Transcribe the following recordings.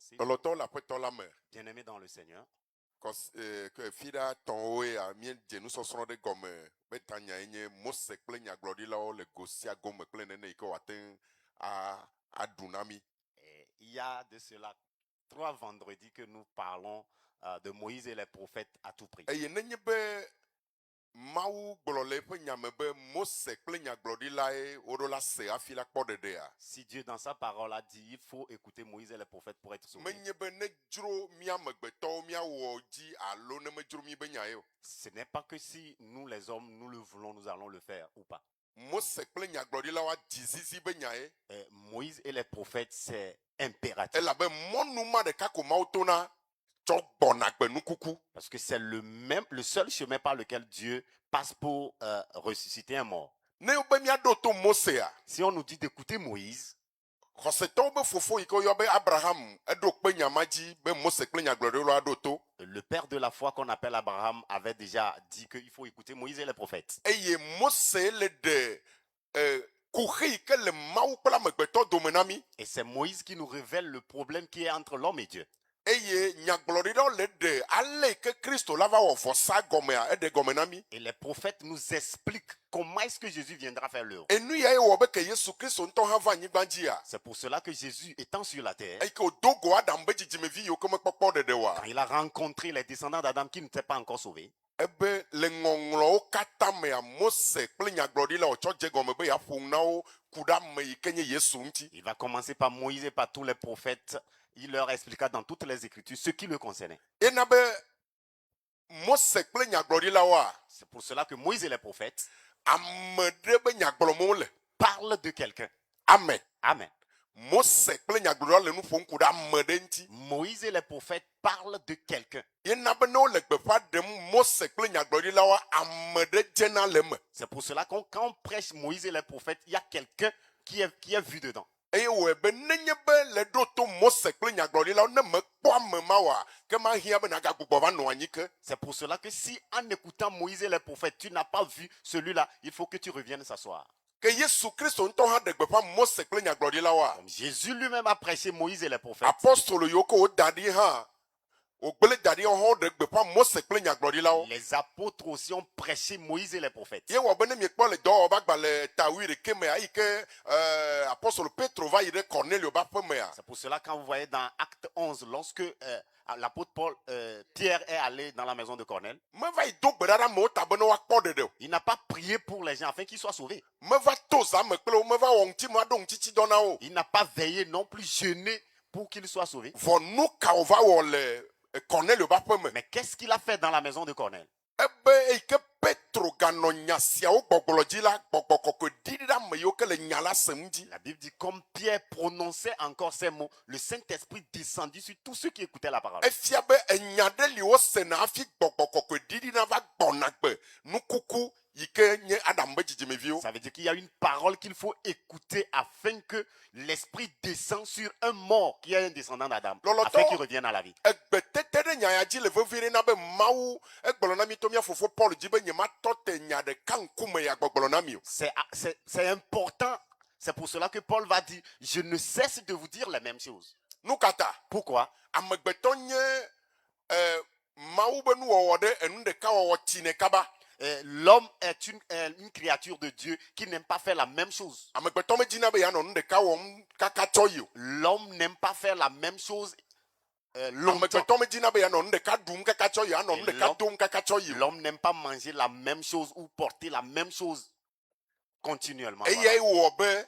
commencer. Loloto la pweto la me. Bien-aimés dans le Seigneur, Que fida ton oe a mien jenu sosro de gomme betanya enye mose kple nyaglodila o le gosia gomme kple nene iko waten a dunami. et il y a de cela 3 vendredis que nous parlons de Moïse et les prophètes à tout prix. Eye nenye be Mawu gblole pe nyame be mose kple nyaglodila e odola se afila kpodede a. Si Dieu dans sa parole a dit il faut écouter Moïse et les prophètes pour être sauvés, Menye be ne dro mia megbeto mia wo ji alo ne me dro mi be nya yo. ce n'est pas que si nous les hommes, nous le voulons, nous allons le faire ou pas. Mose kple nyaglodila wa jizizi be nya e. Moïse et les prophètes, c'est impératif. Ela be monuma de kako mautona tso gbona gbe nukuku. Parce que c'est le seul chemin par lequel Dieu passe pour ressusciter un mort. Ne yo be mia do to Mose a. Si on nous dit d'écouter Moïse, Khoseto be fofo iko yo be Abraham edo pe nyamaji be Mose kple nyaglodila do to. le père de la foi qu'on appelle Abraham avait déjà dit qu'il faut écouter Moïse et les prophètes. Eye Mose le de kuhi ke le mawu kple amegbeto domenami. Et c'est Moïse qui nous révèle le problème qui est entre l'homme et Dieu. Eye nyaglodila le de ale ke Kristo la va wo fosa gomme a ede gomenami. Et les prophètes nous expliquent comment est-ce que Jésus viendra faire l'œuvre. Enu ya e wo be ke Yesu Kristo nto ha va nyigbanji a. C'est pour cela que Jésus, étant sur la terre, Eye ke odogo Adam be jijimevi yo ke me kpokpo dede wa. quand il a rencontré les descendants d'Adam qui n'étaient pas encore sauvés, Ebe le ngonglo kata me a Mose kple nyaglodila o tso je gomme be ya fun na o kuda me ikenye Yesu nti. il va commencer par Moïse et par tous les prophètes. Il leur expliqua dans toutes les Écritures ce qui le concernait. Ena be Mose kple nyaglodila wa C'est pour cela que Moïse et les prophètes amede be nyagblɔmo le. parlent de quelqu'un. Amen. Amen. Mose kple nyaglɔɖila le nu ƒom ku ɖe ame ɖe ŋuti. Moïse et les prophètes parlent de quelqu'un. Yena be ne wole gbeƒã ɖem Mose kple nyaglɔɖilawo ame ɖe dzena le eme. C'est pour cela que quand on prêche Moïse et les prophètes, il y a quelqu'un qui est vu dedans. Eye wòe be nenye be le ɖo to Mose kple nyaglɔɖilawo ne mekpɔ ame ma wa ke mahia be nagagbugbɔ va nɔ anyi ke. C'est pour cela que si en écoutant Moïse et les prophètes, tu n'as pas vu celui-là, il faut que tu reviennes s'asseoir. Ke Yesu Kristo ŋutɔ hã ɖe gbeƒã Mose kple nyaglɔɖilawoa. Comme Jésus lui-même a prêché Moïse et les prophètes. Apostolo yiwo ke woda ɖi hã wògblẽ da ɖi hã ɖe gbeƒã Mose kple nyaglɔɖilawo. Les apôtres aussi ont prêché Moïse et les prophètes. Ye wɔ be ne miekpɔ le dɔwɔba gbalẽ tawi ɖeke mea yi ke apostolo Petro va yi ɖe Cornelio ƒe aƒe mea. C'est pour cela quand vous voyez dans Acte 11, lorsque l'apôtre Paul, Pierre est allé dans la maison de Cornèle, Meva yi do gbe ɖa ɖe amewo ta be ne woakpɔ ɖeɖe o. il n'a pas prié pour les gens afin qu'ils soient sauvés. Meva to zame kple wo, meva wɔ ŋutima ɖo ŋutitsidɔ na wo. Il n'a pas veillé non plus jeûné pour qu'ils soient sauvés. Vɔ nu ka wòva wɔ le Cornelio ƒe aƒe me. Mais qu'est-ce qu'il a fait dans la maison de Cornèle? Ebe eyi ke Petro ganɔ nya siawo gbɔgblɔ dzi la, gbɔgbɔ kɔkɔe ɖiɖi ɖe ame yiwo ke le nya la sem dzi. La Bible dit, comme Pierre prononçait encore ces mots, le Saint-Esprit descendit sur tous ceux qui écoutaient la parole. Efia be enya ɖe li wosena hafi gbɔgbɔ kɔkɔe ɖiɖi na va gbɔna gbe nukuku yi ke nye Adam be dzidzimeviwo. Ça veut dire qu'il y a une parole qu'il faut écouter afin que l'Esprit descende sur un mort qui est un descendant d'Adam, Loloto. afin qu'il revienne à la vie. Egbetete ɖe nya ya dzi le vevi ɖe na be Mawu egblɔ na mi to mia fofo Paul dzi be nyematɔ te nya ɖeka ŋkume ya gbɔgblɔ na mi o. C'est important. C'est pour cela que Paul va dire, je ne cesse de vous dire les mêmes choses. Nu ka ta? Pourquoi? Amegbetɔ nye Mawu be nuwɔwɔ ɖe enu ɖeka wɔwɔ tsine kaba. L'homme est une créature de Dieu qui n'aime pas faire la même chose. Amegbetɔ medzina be yanɔ nu ɖeka wɔm kaka tsɔ yi o. L'homme n'aime pas faire la même chose longtemps. Amegbetɔ medzina be yanɔ nu ɖeka ɖum kaka tsɔ yi, anɔ nu ɖeka dom kaka tsɔ yi o. L'homme n'aime pas manger la même chose ou porter la même chose continuellement. Eyae wɔ be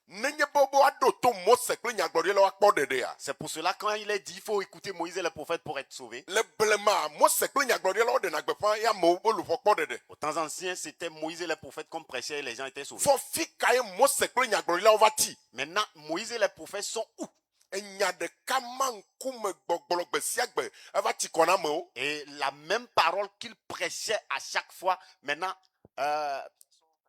nenye be woaɖo to Mose kple nyagblɔɖilawo akpɔ ɖeɖea. C'est pour cela quand il est dit il faut écouter Moïse et les prophètes pour être sauvé. Le blema Mose kple nyagblɔɖilawo ɖena gbeƒã ya amewo be luʋɔ kpɔ ɖeɖe. Au temps ancien, c'était Moïse et les prophètes qu'on prêchait et les gens étaient sauvés. Fɔ fi ka ye Mose kple nyagblɔɖilawo va ti. Maintenant, Moïse et les prophètes sont où? Enya ɖeka ma ŋkume gbɔgblɔ gbe sia gbe eva tsi kɔ na amewo. Et la même parole qu'il prêchait à chaque fois, maintenant,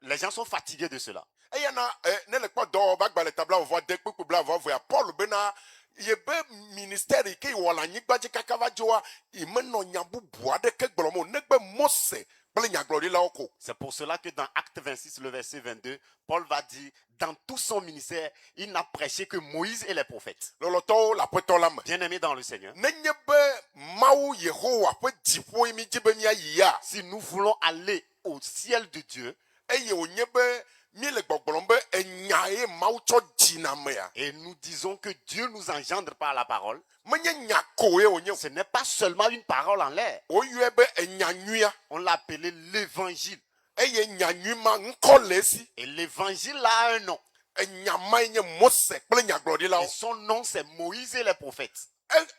les gens sont fatigués de cela. Eya na ne le kpɔ dɔwɔba gbalẽ tabla vɔvɔ de kpekpe bla vɔvɔ ya Paul bena yebe ministère yi ke wɔ le anyigba dzi kaka va dzoa yi menɔ nya bubu aɖeke gblɔm o negbe Mose kple nyagblɔɖilawo ko. C'est pour cela que dans Acte 26, le verset 22, Paul va dire, dans tout son ministère, il n'a prêché que Moïse et les prophètes. Lɔlɔtɔwo le aƒetɔ la me. Bien-aimés dans le Seigneur, nenye be mawu yehowa ƒe dziƒo yi mi dzi be míayi ya si nous voulons aller au ciel de Dieu, eye wònye be míele gbɔgblɔm be enya ye mawu tsɔ dzina amea et nous disons que Dieu nous engendre par la parole, menye nya ko ye wònye ce n'est pas seulement une parole en l'air. woyɔe be enya nyuia On l'a appelé l'évangile. eye nya nyui ma ŋkɔ le esi Et l'évangile a un nom. enya ma ye nye Mose kple Et nyagblɔɖilawo son nom, c'est Moïse et les prophètes.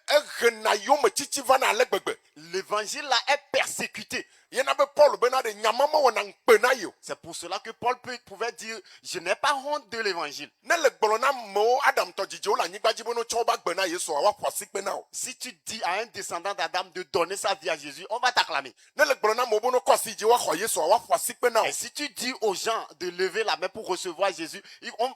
ehena yome tsitsi vana ale gbegbe L'évangile là est persécuté. yena be Paul bena ɖe nyama mewɔna ŋukpe na ye o C'est pour cela que Paul pouvait dire, je n'ai pas honte de l'évangile. ne le gblɔ na amewo Adamtɔ dzidziwo le anyigba dzi be ne wotsɔ wobe agbe na Yesua woaƒo asikpe na o Si tu dis à un descendant d'Adam de donner sa vie à Jésus, on va t'acclamer. ne le gblɔ na amewo be ne wokɔ asi dzi woaxɔ Yesua woaƒo asikpe na o Et si tu dis aux gens de lever la main pour recevoir Jésus,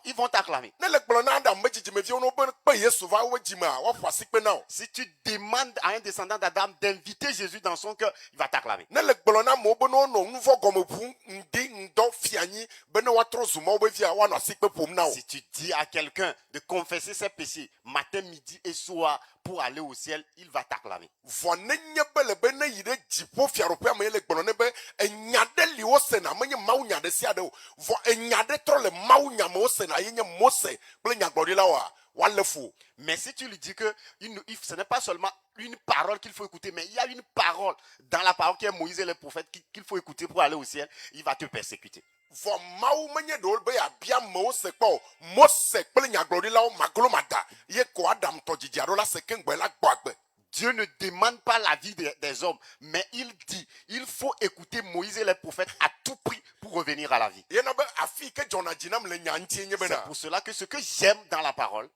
ils vont t'acclamer. ne le gblɔ na Adam be dzidzimeviwo ne wobe kpe Yesu va wobe dzimea woaƒo asikpe na o Si tu demandes à un descendant d'Adam d'inviter Jésus dans son cœur, il va t'acclamer. ne le gblɔ na amewo be ne wonɔ nu vɔ gɔme ʋum ŋdi ŋdɔ fianyi be ne woatrɔ zu ma wobe via woanɔ asikpe ƒom na o Si tu dis à quelqu'un de confesser ses péchés matin, midi et soir pour aller au ciel, il va t'acclamer. vɔ nenye be le be ne yi ɖe dziƒo fiaɖoƒea me ye le gblɔ ne be enya ɖe li wosena menye mawu nya ɖe sia ɖe o vɔ enya ɖe trɔ le mawu nya me wosena ye nye Mose kple nyagblɔɖilawoa woalé fu Mais si tu lui dis que ce n'est pas seulement une parole qu'il faut écouter, mais il y a une parole dans la parole qui est Moïse et les prophètes qu'il faut écouter pour aller au ciel, il va te persécuter. vɔ mawu menye ɖewo be yeabia amewo se kpɔ o Mose kple nyagblɔɖilawo maglo mada ye ko Adamtɔ dzidzi aɖewo la se keŋgbe la gbɔ agbe Dieu ne demande pas la vie des hommes, mais il dit, il faut écouter Moïse et les prophètes à tout prix pour revenir à la vie. yena be afi yi ke dzɔna dzi nam le nya ŋutie nye C'est bena pour cela que ce que j'aime dans la parole,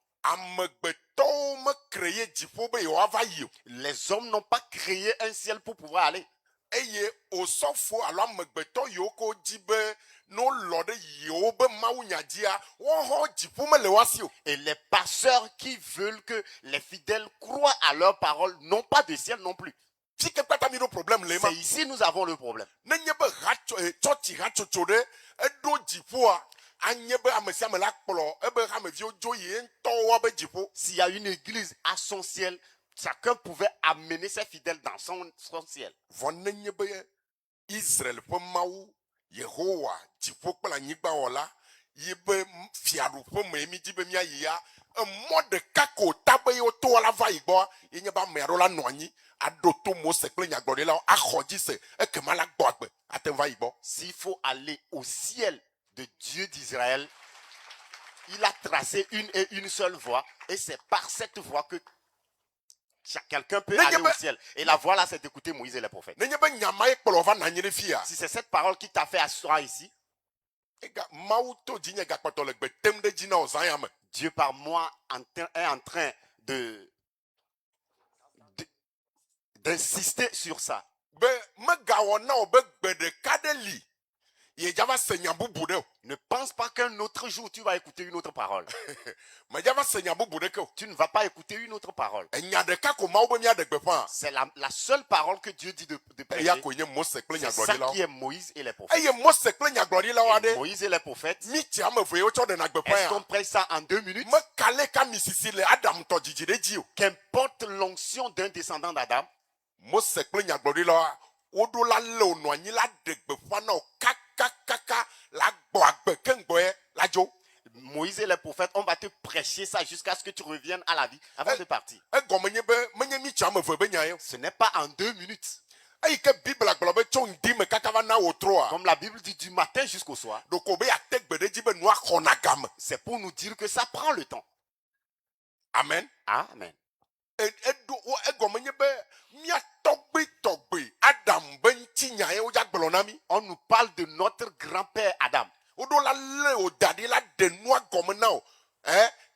amegbetɔwo mekre dziƒo be yewoava yi o les hommes n'ont pas créé un ciel pour pouvoir aller. eye osɔfo alo amegbetɔ yiwo ko dzi be ne wolɔ ɖe yewo be mawu nya dzia woaxɔ dziƒo mele woasi o Et les pasteurs qui veulent que les fidèles croient à leur parole n'ont pas de ciel non plus. fi ke kpata mi ɖo problème le ma C'est ici nous avons le problème. nenye be tsɔtsi hatsotso ɖe eɖo dziƒoa anye be ame sia ame la kplɔ ebe hameviwo dzo yi ŋutɔwo woabe dziƒo S'il y a une église à son ciel, chacun pouvait amener ses fidèles dans son ciel. vɔ nenye be Israel ƒe mawu Yehowa dziƒo kple anyigba wɔla yi be fiaɖuƒe me mi dzi be míayi ya emɔ ɖeka ko ta be yewoto la va yi gbɔ ye nye be ame aɖewo la nɔ anyi aɖo to Mose kple nyagblɔɖilawo axɔ dzi se ekema la gbɔ agbe ate ŋu va yi gbɔ S'il faut aller au ciel de Dieu d'Israël, il a tracé une et une seule voie, et c'est par cette voie que quelqu'un peut aller au ciel. Et la voie là, c'est d'écouter Moïse et les prophètes. nenye be nyama ye kplɔ va na anyi ɖe fia Si c'est cette parole qui t'a fait asseoir ici, mawu to dzi nye gakpɔtɔ le gbe tem ɖe dzi na wo zã ya me Dieu par moi est en train d'insister sur ça. be megawɔ na wo be gbe ɖeka ɖe li yedza va se nya bubu ɖe o Ne pense pas qu'un autre jour tu vas écouter une autre parole. medza va se nya bubu ɖeke o Tu ne vas pas écouter une autre parole. enya ɖeka ko mawu be míaɖe gbeƒã C'est la seule parole que Dieu dit de prêcher. eya koe nye Mose kple C'est ça nyagblɔɖilawo qui est Moïse et les prophètes. eye Mose kple nyagblɔɖilawo Et aɖe Moïse et les prophètes, miti ame eve yewo tsɔ ɖena gbeƒã est-ce qu'on ya prêche ça en 2 minutes? mekale ka mi sisi le Adamtɔ dzidzi ɖe dzi o Qu'importe l'onction d'un descendant d'Adam, Mose kple nyagblɔɖilawoa woɖo la le wo nɔ anyi la ɖe gbeƒã na wo kakakaka la gbɔ agbe keŋgbɔe la dzo Moïse et les prophètes, on va te prêcher ça jusqu'à ce que tu reviennes à la vie avant de partir. egɔme nye be menye miti ame eve be nya ye o Ce n'est pas en 2 minutes. eyi ke Biblia gblɔ be tso ŋdi me kaka va na wò troa Comme la Bible dit du matin jusqu'au soir. ɖoko be yeate gbe ɖe dzi be nua xɔna game C'est pour nous dire que ça prend le temps. amen Amen. egɔme nye be mía tɔgbe Adam be ŋuti nya ye wodza gblɔ na mi On nous parle de notre grand-père Adam. woɖo la lé wo da ɖi la ɖe nua gɔme na wo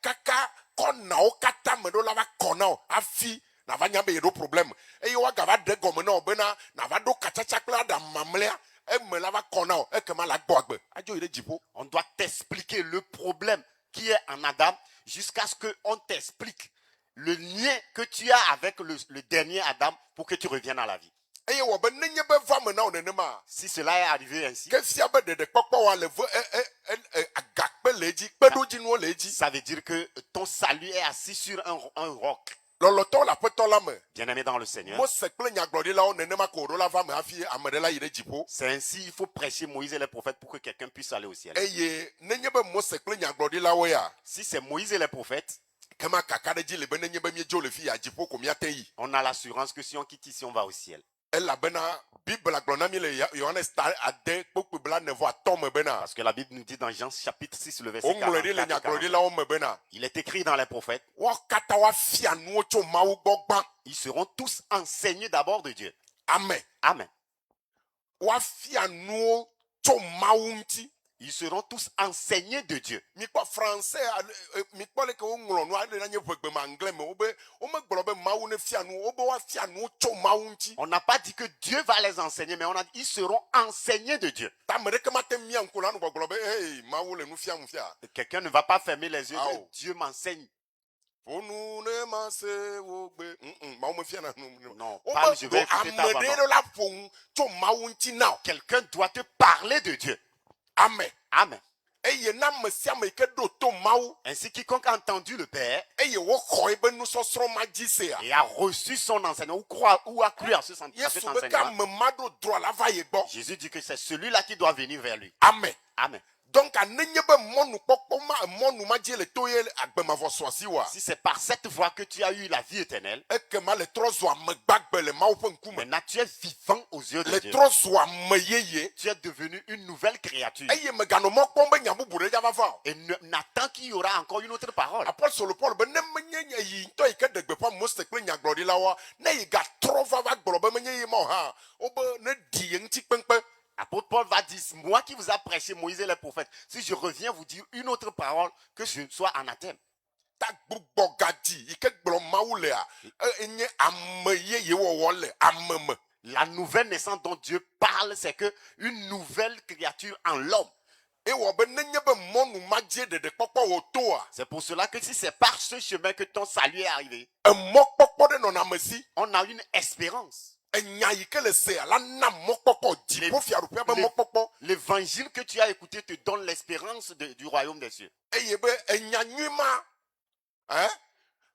kaka kɔnawo katã me ɖo la va kɔ na wo hafi nava nya be yeɖo problème eye woagava ɖe gɔme na wo bena nava ɖo katsatsa kple Adam mamlɛa eme la va kɔ na wo ekema la gbɔ agbe adzo yi ɖe dziƒo On doit t'expliquer le problème qui est en Adam jusqu'à ce qu'on t'explique le lien que tu as avec le dernier Adam pour que tu reviennes à la vie. eye wɔ be nenye be va me na wo nenema Si cela est arrivé ainsi, ke fia be ɖeɖekpɔkpɔ wa le agakpe le edzi kpeɖodzinuwo le edzi ça veut dire que ton salut est assis sur un roc. lɔlɔtɔ le aƒetɔ la me. Bien-aimé dans le Seigneur, Mose kple nyagblɔɖilawo nenema ko ɖo la va me hafi ame ɖe la yi ɖe dziƒo. c'est ainsi il faut prêcher Moïse et les prophètes pour que quelqu'un puisse aller au ciel. Eye nenye be Mose kple nyagblɔɖilawo ya. Si c'est Moïse et les prophètes, Kema kaka ɖe dzi le be nenye be míedzo le fi ya dziƒo ko míate yi. on a l'assurance que si on quitte ici, on va au ciel. Elabena Bibla gblɔ na mi le Yohanes ta ade kpokpe bla nevo atɔ me bena. Parce que la Bible nous dit dans Jean chapitre 6, le verset Woŋlɔe ɖi le 44 et 45, nyagblɔɖilawo me bena. il est écrit dans les prophètes, Wo katã woafia nuwo tso Mawu gbɔ gbã. ils seront tous enseignés d'abord de Dieu. Amen. Amen. Woafia nuwo tso Mawu ŋuti. Ils seront tous enseignés de Dieu. Mikpɔ français mikpɔ le ke woŋlɔ nu ale na nye ʋegbe me anglais me wobe womegblɔ be Mawu ne fia nu wobe woafia nuwo tso Mawu ŋuti. On n'a pas dit que Dieu va les enseigner, mais on a dit ils seront enseignés de Dieu. Ta ame ɖeke mate mia ŋku la nu gbɔgblɔ be hey Mawu le nu fiam fia. Quelqu'un ne va pas fermer les yeux. Ah, Que oh. Dieu m'enseigne. Ƒonu ne ma se wo gbe. Mawu me fia na nu. Non, Wobe parle, je vais do écouter ta ame voix. ɖe Non. la ƒo ŋu tso Mawu ŋuti na o. Quelqu'un doit te parler de Dieu. Amen. Amen. Eye na ame sia ame yi ke ɖo to Mawu. Ainsi, quiconque a entendu le Père Eye woxɔ ebe nusɔsrɔ̃ ma dzi sea. et a reçu son enseignement ou a cru à cet Yesu be ke enseignement, ame ma ɖo droit la va ye gbɔ. Jésus dit que c'est celui-là qui doit venir vers lui. Amen. Amen. Donc nenye be mɔnukpɔkpɔ ma mɔnu ma dzi le to ye agbemavɔ si wa. Si c'est par cette voie que tu as eu la vie éternelle, Ekema le trɔ zu ame gbagbe le Mawu ƒe ŋkume. maintenant tu es vivant aux yeux de Le Dieu. trɔ zu ame yeye. Tu es devenu une nouvelle créature. Eye meganɔ mɔ kpɔm be nya bubu ɖe dza va va o. Et n'attends qu'il y aura encore une autre parole. Apɔstolo Paul be ne menye yi ŋutɔ yi ke ɖe gbeƒã Mose kple nyagblɔɖilawoa ne yi gatrɔ va gblɔ be menye yi ma o hã wobe ne ɖi ye ŋuti kpeŋkpe. Apôtre Paul va dire, moi qui vous a prêché Moïse et les prophètes, si je reviens vous dire une autre parole, que je sois anathème. Ta gbugbɔ gadzi yi ke gblɔ Mawu lea enye ame yeye wɔwɔ le ame me. La nouvelle naissance dont Dieu parle, c'est que une nouvelle créature en l'homme. Ewɔ be nenye be mɔnu ma dzie ɖeɖekpɔkpɔ wò toa. C'est pour cela que si c'est par ce chemin que ton salut est arrivé, Emɔkpɔkpɔ ɖe nɔna ame si. on a une espérance. Enya yi ke le sea la na mɔkpɔkpɔ dziƒo fiaɖuƒea be mɔkpɔkpɔ. L'évangile que tu as écouté te donne l'espérance du royaume des cieux. Eye be enya nyui ma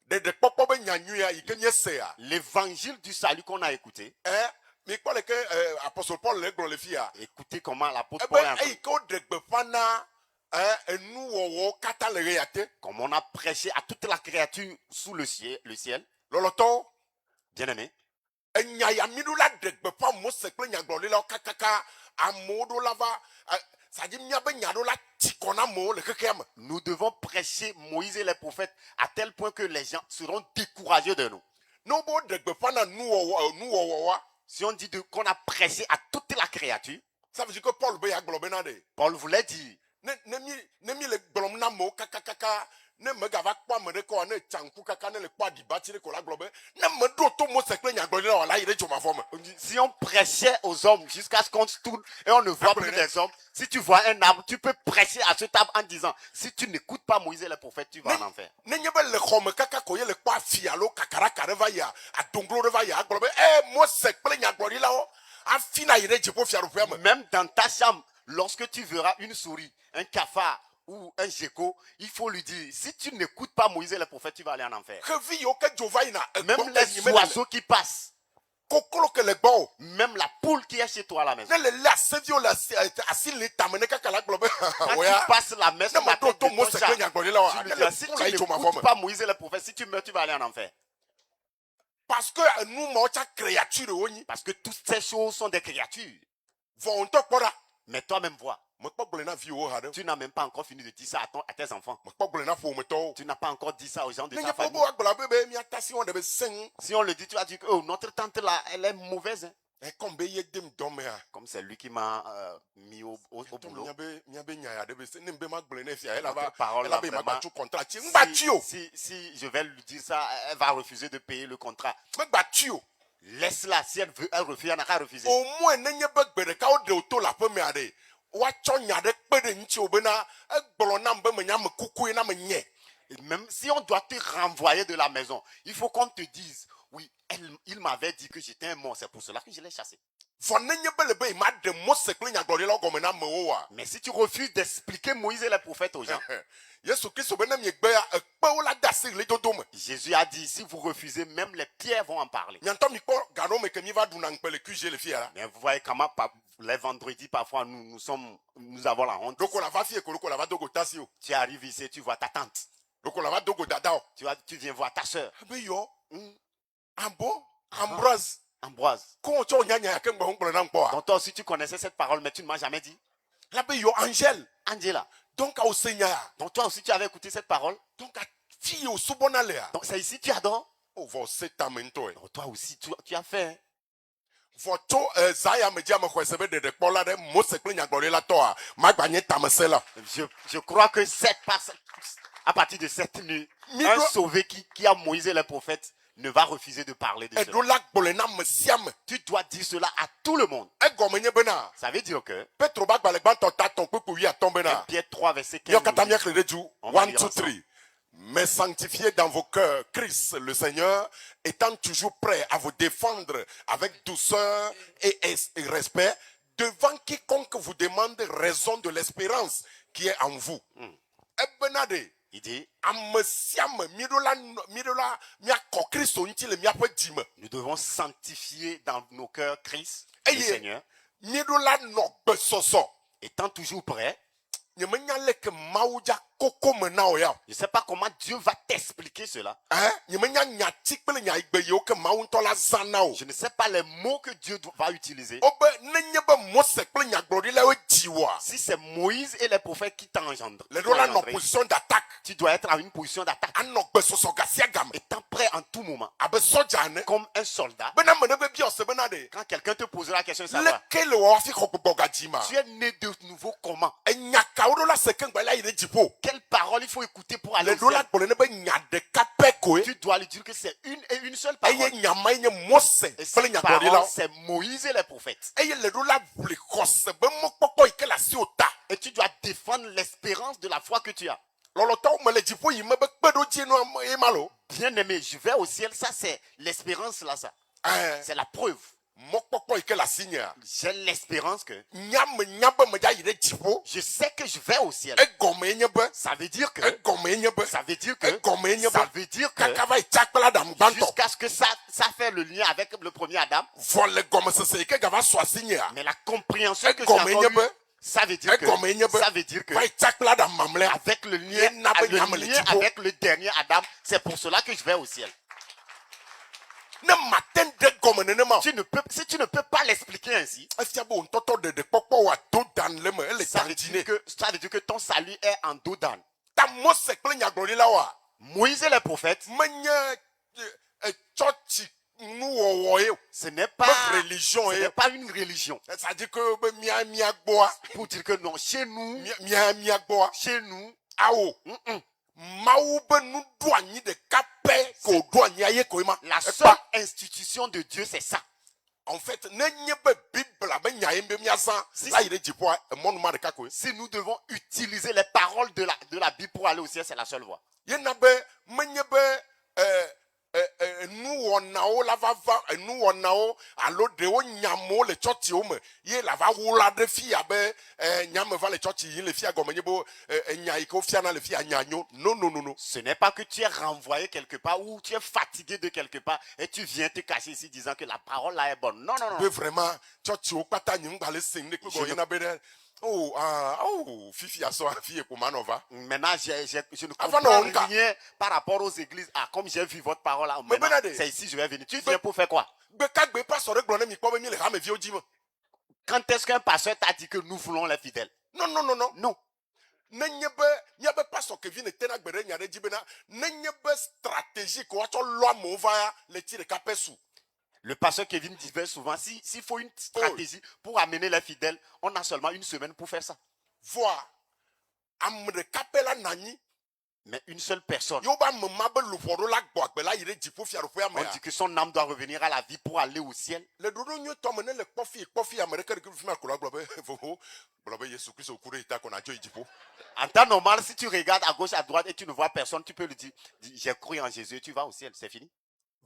ɖeɖekpɔkpɔ be nya nyuia yi ke nye sea. L'évangile du salut qu'on a écouté, Mikpɔ le ke apɔstol Paul le gblɔ le fia. écoutez comment l'apôtre Ebe Paul est en train- eyi ke woɖe gbeƒã na enuwɔwɔwo katã le ɣeya te. comme on a prêché à toute la créature sous le ciel, Lɔlɔtɔwo bien-aimé, enya ya mi ɖo la ɖe gbeƒã Mose kple nyagblɔɖilawo kakaka amewo ɖo la va sadi míabe nya ɖo la tsi kɔ na amewo le xexea me. nous devons prêcher Moïse et les prophètes à tel point que les gens seront découragés de nous. Ne wobe woɖe gbeƒã na nuwɔwɔwa. Si on dit qu'on a prêché à toute la créature, Ça veut dire que Paul be ya gblɔ bena ɖe. Paul voulait dire, Ne mi le gblɔm na amewo kakakaka ne megava kpɔ ame ɖe kɔ ne tsanku kaka ne le kpɔ aɖibati ɖe ko la gblɔ be ne meɖo to Mose kple nyagblɔɖilawo la yi ɖe dzomavɔ me. si on prêchait aux hommes jusqu'à ce qu'on se tourne et on ne voit plus les hommes, si tu vois un arbre, tu peux prêcher à cet arbre en disant, si tu n'écoutes pas Moïse et les prophètes, tu vas en enfer. Nenye be le xɔ me kaka ko ye le kpɔ afi alo kakaraka ɖe va yia adonglo ɖe va yia agblɔ be Mose kple nyagblɔɖilawo afi na yi ɖe dziƒo fiaɖuƒea me. Même dans ta chambre, lorsque tu verras une souris, un cafard ou un gecko, il faut lui dire, si tu n'écoutes pas Moïse et les prophètes, tu vas aller en enfer. Xevi yiwo ke dzo va yina Même les oiseaux qui passent, koklo ke le gbɔ o. même la poule qui est chez toi à la maison. Ne le lé aseviwo le asi le tame ne kaka la gblɔ be Quand oya tu passes la messe ne sur la meɖo tête to de ton Mose chat, kple nyagblɔɖilawo tu a lui ne dis, le si fɔ tu la yi dzomavɔ n'écoutes me. pas Moïse et les prophètes, si tu meurs, tu vas aller en enfer. Parce que nu mawo tsa créature wonyi. Parce que toutes ces choses sont des créatures. Vɔ ŋutɔ kpɔ ɖa. Mais toi-même vois, Mekpɔ gblɔe na viwo ha ɖe. tu n'as même pas encore fini de dire ça à tes enfants. Mekpɔ gblɔe na ƒometɔwo. Tu n'as pas encore dit ça aux gens de Nenye ta be famille. woagblɔ be be miatasi wɔn ɖe be seŋ. Si on le dit, tu vas dire que oh, notre tante là, elle est mauvaise. Hein. Comme be ye dem dɔmea. Comme c'est lui qui m'a mis au boulot. Miabe nya ya ɖe be se ne be ma gblɔe ne fia Notre ela parole va là, be ma vraiment, gba tso contrat tsi. Ŋgba tui o. si je vais lui dire ça, elle va refuser de payer le contrat. Megba tui o. Laisse-la, si elle veut, elle refuse, elle n'a qu'à refuser. Au moins nenye be gbe ɖeka wo ɖe wo to le aƒemea ɖe. Woatsɔ nya ɖe kpe ɖe ŋuti o bena egblɔ nam be menya ame kukue na me nye. Et même si on doit te renvoyer de la maison, il faut qu'on te dise, Oui, il m'avait dit que j'étais un mort, c'est pour cela que je l'ai chassé. vɔ ne nye be le be ma ɖe Mose kple nyagblɔɖilawo gɔme na amewo wa. Mais si tu refuses d'expliquer Moïse et les prophètes aux gens, Yesu Kristo be ne miegbe ya ekpewo la de asi ɣlidodo me. Jésus a dit, si vous refusez, même les pierres vont en parler. Miantɔ mikpɔ gaɖo me ke mi va ɖuna ŋukpe le QG le fia la. Mais vous voyez comment les vendredis, parfois, nous avons la honte. Ɖoko la va fie ko ɖoko la va dogo tasi o. Tu arrives ici, tu vois ta tante. Ɖoko la va dogo dada o. Tu viens voir ta soeur, Abe yɔ. Abo Ambroise. Ambroise. Ko tsɔ nyanya ya ke ŋgbɔ ŋgblɔ na ŋkpɔ wa. Donc toi aussi, tu connaissais cette parole, mais tu ne m'as jamais dit. La be yɔ Angèle. Angela. Donc awo se nya ya. Donc toi aussi, tu avais écouté cette parole. Donc fi o subɔna le ya. Donc c'est ici que tu adores. O vɔ se tame ŋutɔ ye. Donc toi aussi, tu as fait. Vɔ tso zaya me dzi ame xɔ ese be ɖeɖekpɔla ɖe Mose kple nyagblɔɖila tɔa magba nye tamese la. Je crois que à partir de cette nuit, un sauvé qui a Moïse et les prophètes ne va refuser de parler de cela. Eɖo la gblɔe na ame sia ame. Tu dois dire cela à tout le monde. Egɔme nye bena. Ça veut dire que Petro ba gbalẽ gbãtɔ ta tɔn kpekpe wi atɔn bena. Pierre 3, verset 15. Míawo katã míaxlẽ ɖe dzu. On va 1, lire 2, ensemble. 3. Mais sanctifiez dans vos cœurs Christ le Seigneur, étant toujours prêt à vous défendre avec douceur et respect devant quiconque vous demande raison de l'espérance qui est en vous. Ebenade. Il dit, Ame sia ame miɖola miakɔ Kristo ŋuti le miaƒe dzime. nous devons sanctifier dans nos cœurs Christ, Et le Seigneur, miɖola nɔ gbesɔsɔ. étant toujours prêt. Nyemenya leke Mawu dza koko me na o ya. Je ne sais pas comment Dieu va t'expliquer cela. Nyemenya nyati kple nyayigbe yiwo ke Mawu ŋutɔ la zã na o. Je ne sais pas les mots que Dieu va utiliser. Wobe nenye be Mose kple nyagblɔɖilawo dzi woa. Si c'est Moïse et les prophètes qui t'engendrent, Le ɖo la nɔ position d'attaque. tu dois être en une position d'attaque, Anɔ gbesɔsɔ gasia game. étant prêt en tout moment, Abe sɔdza ene. comme un soldat. Bena ame ɖe be bia ɔse bena de. Quand quelqu'un te posera la question de savoir, Leke le wɔ hafi xɔ gbɔgbɔ gadzi ma. tu es né de nouveau comment? Enyakawo ɖo la se ke ŋgba la yi ɖe dziƒo. Quelle parole il faut écouter pour aller Le au ɖo la ciel? gblɔ ne be nya ɖeka pɛ koe. Tu dois lui dire que c'est une seule Eye parole. nyama yi nye Mose Et kple cette parole, nyagblɔɖilawo. c'est Moïse et les prophètes. Eye le ɖo la ʋli xɔse be mɔkpɔkpɔ yi ke le asi wo ta. Et tu dois défendre l'espérance de la foi que tu as. Lɔlɔtɔwo me le dziƒo yi me be kpeɖodzi no ye ma lo. Bien aimé, je vais au ciel, ça c'est l'espérance là, ça. C'est la preuve. Mɔkpɔkpɔ yi ke le asi nyea. J'ai l'espérance que Nyame nya be me dza yi ɖe dziƒo. je sais que je vais au ciel. Egɔme ye nye be. Ça veut dire que, Egɔme ye nye be. ça veut dire que, Egɔme ye nye ça be. veut dire que, Kaka va yi tsa kple Adam gbãtɔ. jusqu'à ce que ça fait le lien avec le premier Adam, Vɔ le gɔmesese yi ke gava sɔ asi nyea. mais la compréhension que j'ai Egɔme encore nye eue, be. ça veut dire que, Egɔme ye nye be. ça veut dire que, Va yi tsa kple Adam mamlɛa. avec le Ye lien, na be nyame le dziƒo. avec le dernier Adam, c'est pour cela que je vais au ciel. Ne mate ɖe gɔme nenema o. Si tu ne peux pas l'expliquer ainsi, Efia be wo ŋutɔtɔ ɖeɖekpɔkpɔ wòa do dan le me ele ça veut dire tandine. que ton salut est en dos d'âne. Ta Mose kple nyagblɔɖilawoa. Moïse et les prophètes, Menye tsɔtsi nuwɔwɔ ye o. ce n'est Be pas, religion ce ye. n'est pas une religion. C'est-à-dire que be mia gbɔa. Pour dire que non, chez nous, Mia gbɔa. chez nous, Awo. Mawu be nu ɖo anyi ɖeka pɛ ko ɖo anyi aye koe ma. la seule institution de Dieu, c'est ça. En fait, nenye be Bible be nya ye be miazã la yi ɖe dziƒoa emɔnu ma ɖeka koe. Si nous devons utiliser les paroles de la Bible pour aller au ciel, c'est la seule voie. Yena be menye be nuwɔnawo la va nuwɔnawo alo ɖewo nyamewo le tsɔtsiwo me ye la va wula ɖe fia be nyame va le tsɔtsi yi le fia gɔme nye be nya yi ke wofiana le fia nya nyo. No. Ce n'est pas que tu es renvoyé quelque part ou tu es fatigué de quelque part et tu viens te cacher ici disant que la parole là est bonne. Non. Be vraiment tsɔtsiwo kpata nye ŋgba le sing ne kpe yena be ɖe fifi asɔ afi ye ƒoma nɔ va. Maintenant, je ne Avant, comprends non, rien par rapport aux églises. Ah, comme j'ai vu votre parole là, Mais maintenant, Benade. c'est ici je vais venir. Tu viens pour faire quoi? Gbekagbe pastor ɖe gblɔ ne mi kpɔ be mi le hameviwo dzi me. Quand est-ce qu'un pasteur t'a dit que nous voulons les fidèles? Non. Non. Nenye be miabe pastor Kevin tena gbe ɖe nya ɖe dzi bena nenye be stratégie ko woatsɔ lɔ amewo va ya le ti ɖeka pɛ su. Le pasteur Kevin disait souvent, s'il faut une stratégie pour amener les fidèles, on a seulement une semaine pour faire ça. Voa ame ɖeka pɛ la nanyi. Mais une seule personne. Yo ba ame ma be luʋɔ ɖo la gbɔ agbe la yi ɖe dziƒo fiaɖoƒea On mea. dit que son âme doit revenir à la vie pour aller au ciel. Le ɖoɖo nyuietɔ me ne le kpɔfi ame ɖeke ɖeke fi ma ko la gblɔ be vovo gblɔ be Yesu Kristo ku ɖe yi ta ko nadzo yi dziƒo. En temps normal, si tu regardes à gauche, à droite et tu ne vois personne, tu peux lui dire, j'ai cru en Jésus et tu vas au ciel. C'est fini.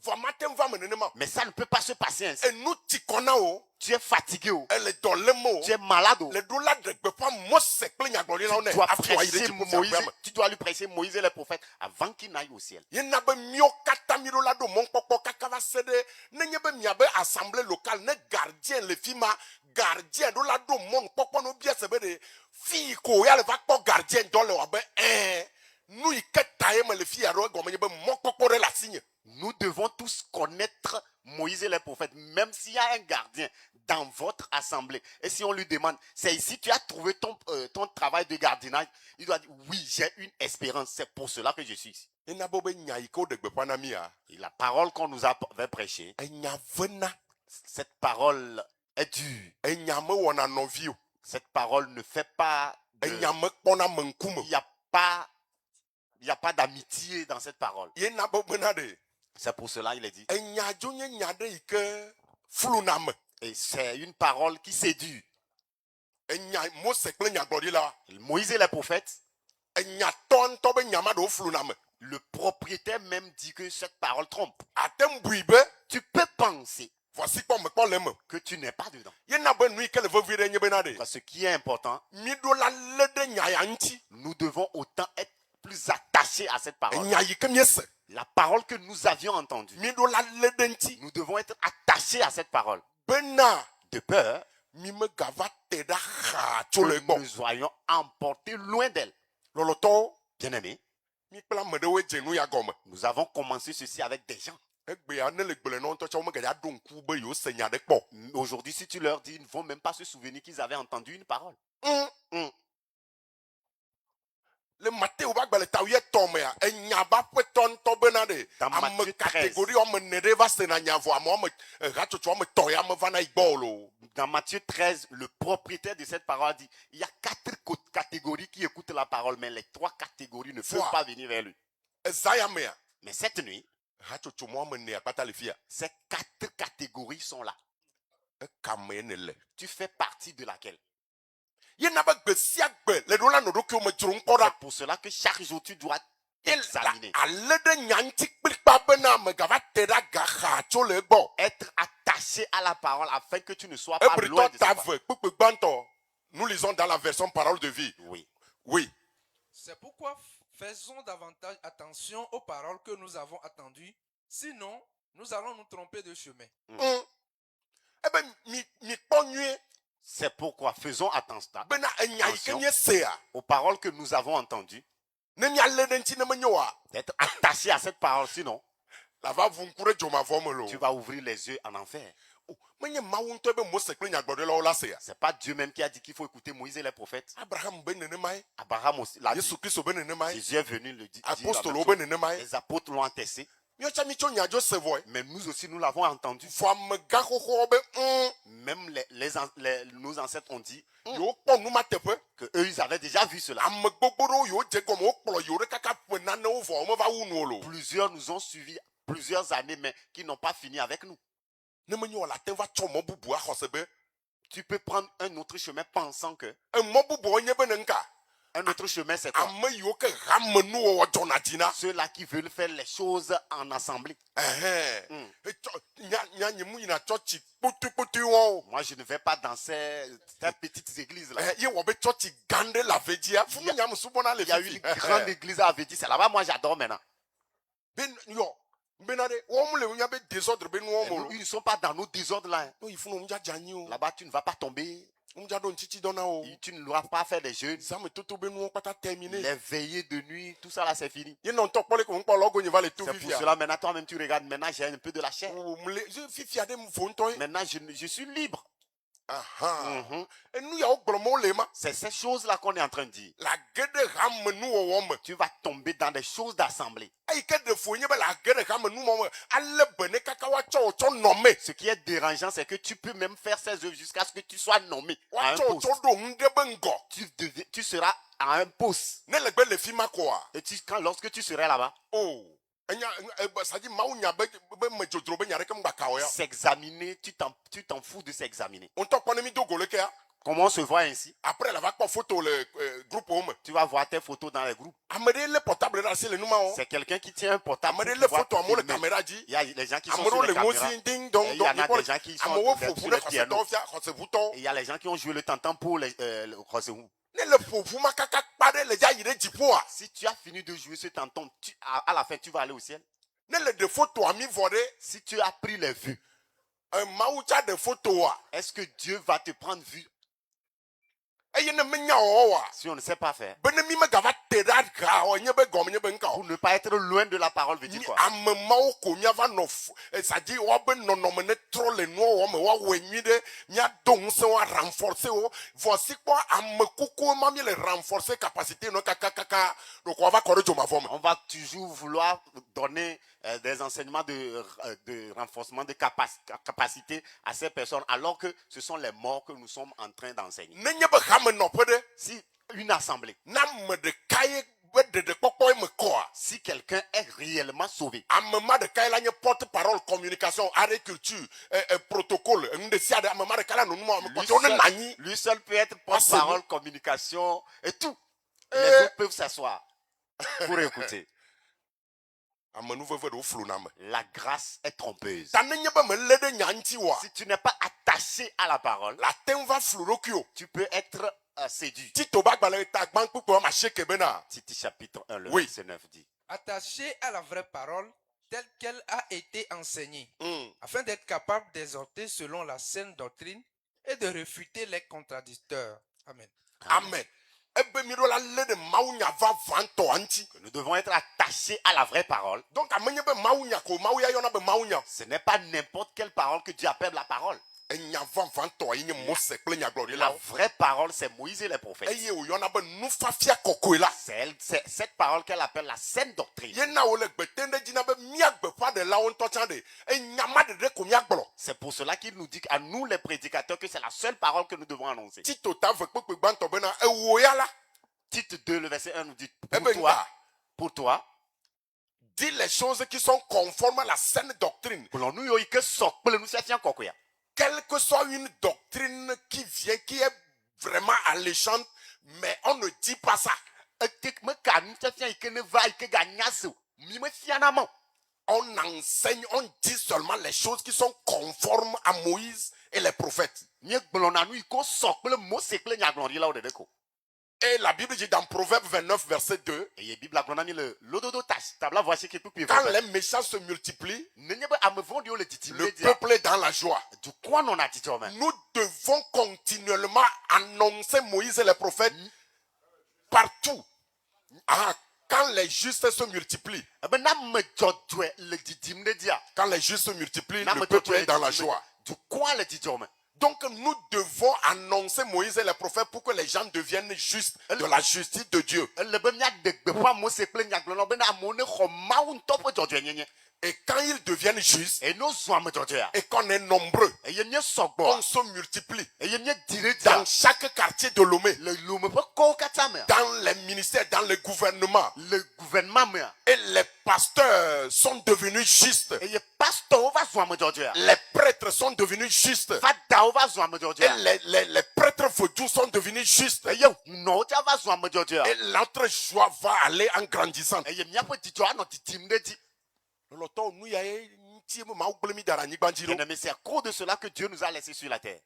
Vamatem va me nenema. Mais ça ne peut pas se passer ainsi. Et nous tikona o. Tu es fatigué. Elle est dans le mot. Tu es malade. Le doula de pas Mose plaignant dans Tu dois prêcher Moïse. Tu dois lui prêcher Moïse et les prophètes avant qu'il n'aille au ciel. Yena be mio kata miro la do mon poko kakava sede. Nenye be miabe assemblée locale ne gardien le fima gardien do la do mon poko no bien sebe de fi ko ya le va ko gardien do le wabe nous y ketaye me le fi aro go me be mon poko la signe. Nous devons tous connaître Moïse et les prophètes, même s'il y a un gardien dans votre assemblée. Et si on lui demande, c'est ici tu as trouvé ton travail de gardiennage, il doit dire, oui, j'ai une espérance, c'est pour cela que je suis ici. Et la parole qu'on nous avait prêchée, cette parole est dure. Cette parole ne fait pas... Il n'y a pas d'amitié dans cette parole. C'est pour cela qu'il est dit. Et c'est une parole qui séduit. Moïse et les prophètes, le propriétaire même dit que cette parole trompe. Tu peux penser que tu n'es pas dedans. Ce qui est important, nous devons autant être plus attachés à cette parole. La parole que nous avions entendue, nous devons être attachés à cette parole. De peur que nous soyons emportés loin d'elle. Bien aimé, nous avons commencé ceci avec des gens. Aujourd'hui, si tu leur dis, ils ne vont même pas se souvenir qu'ils avaient entendu une parole. Le Matthieu va le dans Matthieu 13, le propriétaire de cette parole dit, il y a 4 catégories qui écoutent la parole, mais les 3 catégories ne peuvent pas venir vers lui. Mais cette nuit, ces 4 catégories sont là. Tu fais partie de laquelle? C'est pour cela que chaque jour tu dois t'examiner. Être attaché à la parole afin que tu ne sois pas loin de ça. Nous lisons dans la version parole de vie. Oui. Oui. C'est pourquoi faisons davantage attention aux paroles que nous avons entendues. Sinon, nous allons nous tromper de chemin. C'est pourquoi faisons attention aux paroles que nous avons entendues. D'être attaché à cette parole, sinon tu vas ouvrir les yeux en enfer. C'est pas Dieu même qui a dit qu'il faut écouter Moïse et les prophètes. Abraham aussi l'a dit. Jésus est venu le dire. Les apôtres l'ont attesté. Mais nous aussi nous l'avons entendu. Même nos ancêtres ont dit que eux ils avaient déjà vu cela. Plusieurs nous ont suivis plusieurs années mais qui n'ont pas fini avec nous. Tu peux prendre un autre chemin pensant que un autre chemin c'est quoi? Ceux-là qui veulent faire les choses en assemblée. Moi je ne vais pas dans ces petites églises là. Il y a une grande église à Avedi, c'est là-bas moi j'adore maintenant. Ils ne sont pas dans nos désordres là. Là-bas tu ne vas pas tomber. Tu ne dois pas faire des jeûnes. Les veillées de nuit, tout ça là c'est fini. C'est pour cela maintenant toi-même tu regardes, maintenant j'ai un peu de la chair. Maintenant je suis libre. C'est ces choses-là qu'on est en train de dire. Tu vas tomber dans des choses d'assemblée. Ce qui est dérangeant, c'est que tu peux même faire ces œuvres jusqu'à ce que tu sois nommé à un poste. Tu seras à un poste. Et lorsque tu seras là-bas, s'examiner, tu t'en fous de s'examiner. Comment on se voit ainsi? Après, elle va pas photo le groupe homme. Tu vas voir tes photos dans les groupes. Amade le portable là, c'est le numéro. C'est quelqu'un qui tient un portable. pour Amade le pouvoir photo, te amon le filmer. caméra dit. Il y a les gens qui sont Amado sur le les caméras. mosi ding dong Et il y en a dong. des gens qui sont Amowo sur fofu le le kose piano. dofia kose bouton. Et il y a les gens qui ont joué le tantan pour le Roséou. Ne le fofu ma kaka pade le ja yire jipoa. Si tu as fini de jouer ce tanton, à la fin, tu vas aller au ciel. Ne le de photo ami vore. Si tu as pris les vues, Un maoucha de photo wa. est-ce que Dieu va te prendre vue Eye ne menya o wa. si on ne sait pas faire? Bene mi me gava terad ka o nye be gom nye be nka Pour o. ne pas être loin de la parole, veut dire Ni quoi? ame mawo ko mia va no ça dit o be nono me ne tro le no o me wa wenyi de mia don se wa renforcer o. Voici quoi ame kuku ma mi le renforcer capacité no kaka kaka. Donc on va corriger ma forme. On va toujours vouloir donner des enseignements de renforcement de capacité à ces personnes, alors que ce sont les morts que nous sommes en train d'enseigner. Ne nye be hame no pede. Si une assemblée, Na me de kaye be de kokoi me koa. si quelqu'un est réellement sauvé, Amema de kaye la nye porte-parole, communication, agriculture, protocole. Nde si ade amema de kaye la no numa me kote. On est nani. lui seul peut être Ah, c'est porte-parole, bon. communication et tout. Les autres peuvent s'asseoir pour écouter. Amenu veve de flou na me. La grâce est trompeuse. Ta ne nye be me le de nyanti wa. Si tu n'es pas attaché à la parole, La ten va flou rokio. tu peux être séduit. Tito bag bale ta gban pupo ma sheke bena. Tite chapitre 1, le Oui. verset 9 dit. Attaché à la vraie parole telle qu'elle a été enseignée, Mm. afin d'être capable d'exhorter selon la saine doctrine et de réfuter les contradicteurs. Amen. Amen. Ebe mi do la le de maunya va vanto anti. Que nous devons être attachés à la vraie parole. Donc amenye be maunya ko mauya yona be maunya. Ce n'est pas n'importe quelle parole que Dieu appelle la parole. Enya va vanto ayi nye mose kple nya glori La la. vraie parole, c'est Moïse et les prophètes. Eye o yona be nufafia kokoe la. C'est cette parole qu'elle appelle la saine doctrine. Yena o le gbetende dina be mia gbefa de la on tochande. Enya ma de ko mia gblo. C'est pour cela qu'il nous dit à nous les prédicateurs que c'est la seule parole que nous devons annoncer. Tito ta ve kpekpe gbanto bena e wo ya la. Tite 2, le verset 1 nous dit, Eh ben, pour toi, Dis les choses qui sont conformes à la saine doctrine. pour nous, il y a que ça, pour nous, c'est un coquille. Quelle que soit une doctrine qui vient, qui est vraiment alléchante, mais on ne dit pas ça. On enseigne, on dit seulement les choses qui sont conformes à Moïse et les prophètes. Et la Bible dit dans Proverbe 29, verset 2, quand les méchants se multiplient, le peuple est dans la joie. Nous devons continuellement annoncer Moïse et les prophètes partout. Ah, quand les justes se multiplient, quand les justes se multiplient, le peuple est dans la joie. Donc nous devons annoncer Moïse et les prophètes pour que les gens deviennent justes de la justice de Dieu. Et quand ils deviennent justes et qu'on est nombreux, on se multiplie dans chaque quartier de Lomé, dans les ministères, dans le gouvernement. Et les pasteurs sont devenus justes. Les prêtres sont devenus justes. Et les prêtres vaudous sont devenus justes. Et notre joie va aller en grandissant. Mais c'est à cause de cela que Dieu nous a laissés sur la terre.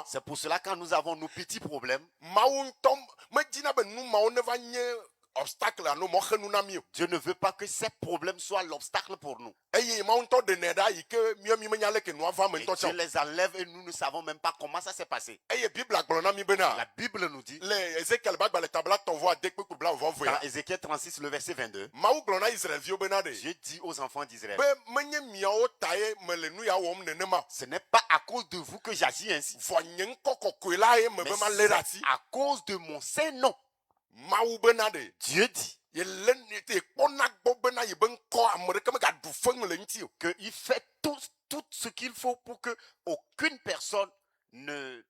C'est pour cela que quand nous avons nos petits problèmes, Dieu ne veut pas que ces problèmes soient l'obstacle pour nous. Et Dieu les enlève et nous ne savons même pas comment ça s'est passé. La Bible nous dit, dans Ézéchiel 36, le verset 22, Dieu dit aux enfants d'Israël, ce n'est pas à cause de vous que j'agis ainsi. C'est à cause de mon saint nom. Dieu dit qu'il fait tout ce qu'il faut pour que aucune personne ne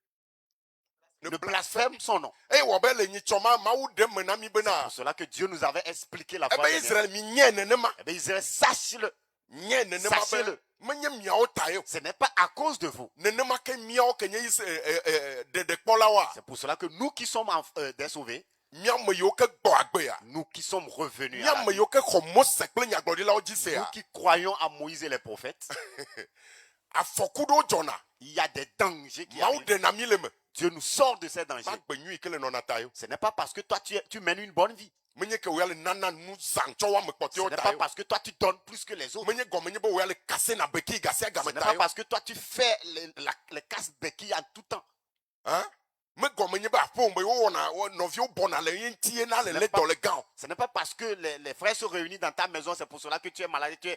blasphème son nom. C'est pour cela que Dieu nous avait expliqué la fois dernière. Israël, sachez-le. menye miawo ta yo. Ce n'est pas à cause de vous. Nenema ke miawo kenye is de kpola wa. C'est pour cela que nous qui sommes des sauvés, Mia me yo ke gbo agbe ya. nous qui sommes revenus, Mia à la me vie, yo ke ko Mose kple nyagbɔɖila wo dzi se nous ya. qui croyons à Moïse et les prophètes, Afɔku ɖewo dzɔna. il y a des dangers qui Mawu arrivent. de na mi le me. Dieu nous sort de ces dangers. Ma gbe nyui ke le nɔna ta yo. Ce n'est pas parce que toi tu mènes une bonne vie. Menye ke wo ya le nana nu zantsɔ wa me Ce kpɔtɔewo n'est ta pas yo. parce que toi tu donnes plus que les autres. Menye gɔme nye be wo ya le kase na beki gase Ce agame n'est ta pas yo. parce que toi tu fais les casse-béquilles en tout temps. Hein? Me gɔme nye be aƒo me wo wɔna nɔviwo bɔna le ye ŋuti ye na le le dɔ le gã o. Ce n'est pas parce que les frères sont réunis dans ta maison, c'est pour cela que tu es malade, tu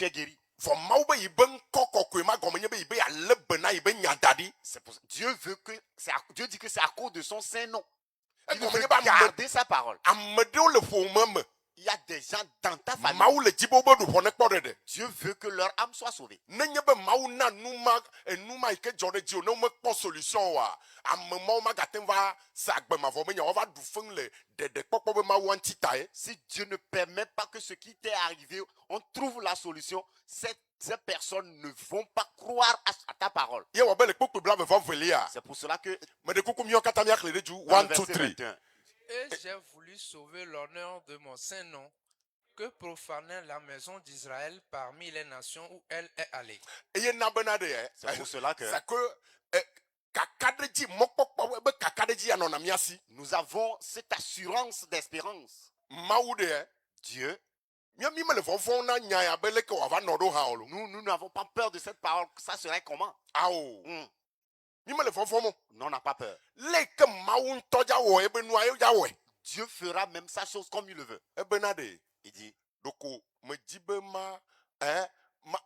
es guéri. Vɔ mawu be yi be ŋkɔ kɔkɔe ma gɔme nye be yi be ya le be na yi be nya da ɖi. C'est pour ça. Dieu Dieu dit que c'est à cause de son saint nom. Il Egɔme veut nye be ame garder sa parole. ɖewo le ƒome me. Il y a des gens dans ta famille. Mawu le dzi be wobe ɖuƒɔ ne kpɔ ɖeɖe. Dieu veut que leur âme soit sauvée. Nenye be mawu na enuma yi ke dzɔ ɖe dzi o ne womekpɔ solution oa, ame mawo magate ŋu va se agbemavɔ be nya wova ɖu feŋ le ɖeɖekpɔkpɔ be mawu ŋuti ta ye. Si Dieu ne permet pas que ce qui t'est arrivé, on trouve la solution, ces personnes ne vont pas croire à ta parole. Ye wɔ be le kpukpu bla vevɔ velia. C'est pour cela que Me de kuku miɔ katã miaxlẽ ɖe dzu. dans le 1, 2, verset 3. 21, Et j'ai voulu sauver l'honneur de mon saint nom, que profanait la maison d'Israël parmi les nations où elle est allée. Eye na bena ɖe c'est pour cela que c'est que kaka ɖe dzi mɔkpɔkpɔ be kaka ɖe dzi anɔna mia si. nous avons cette assurance d'espérance. Mawu ɖe Dieu, mi me le vɔvɔm na nya ya be leke wòava nɔ ɖo hã o lo. nous n'avons pas peur de cette parole. Ça serait comment? Awo. Mi me le vɔvɔm o. Non, on n'a pas peur. Leke mawu ŋutɔ dza wɔ ebe nua ye dza wɔe. Dieu fera même sa chose comme il le veut. Ebena ɖe. Il dit, Doko me dzi be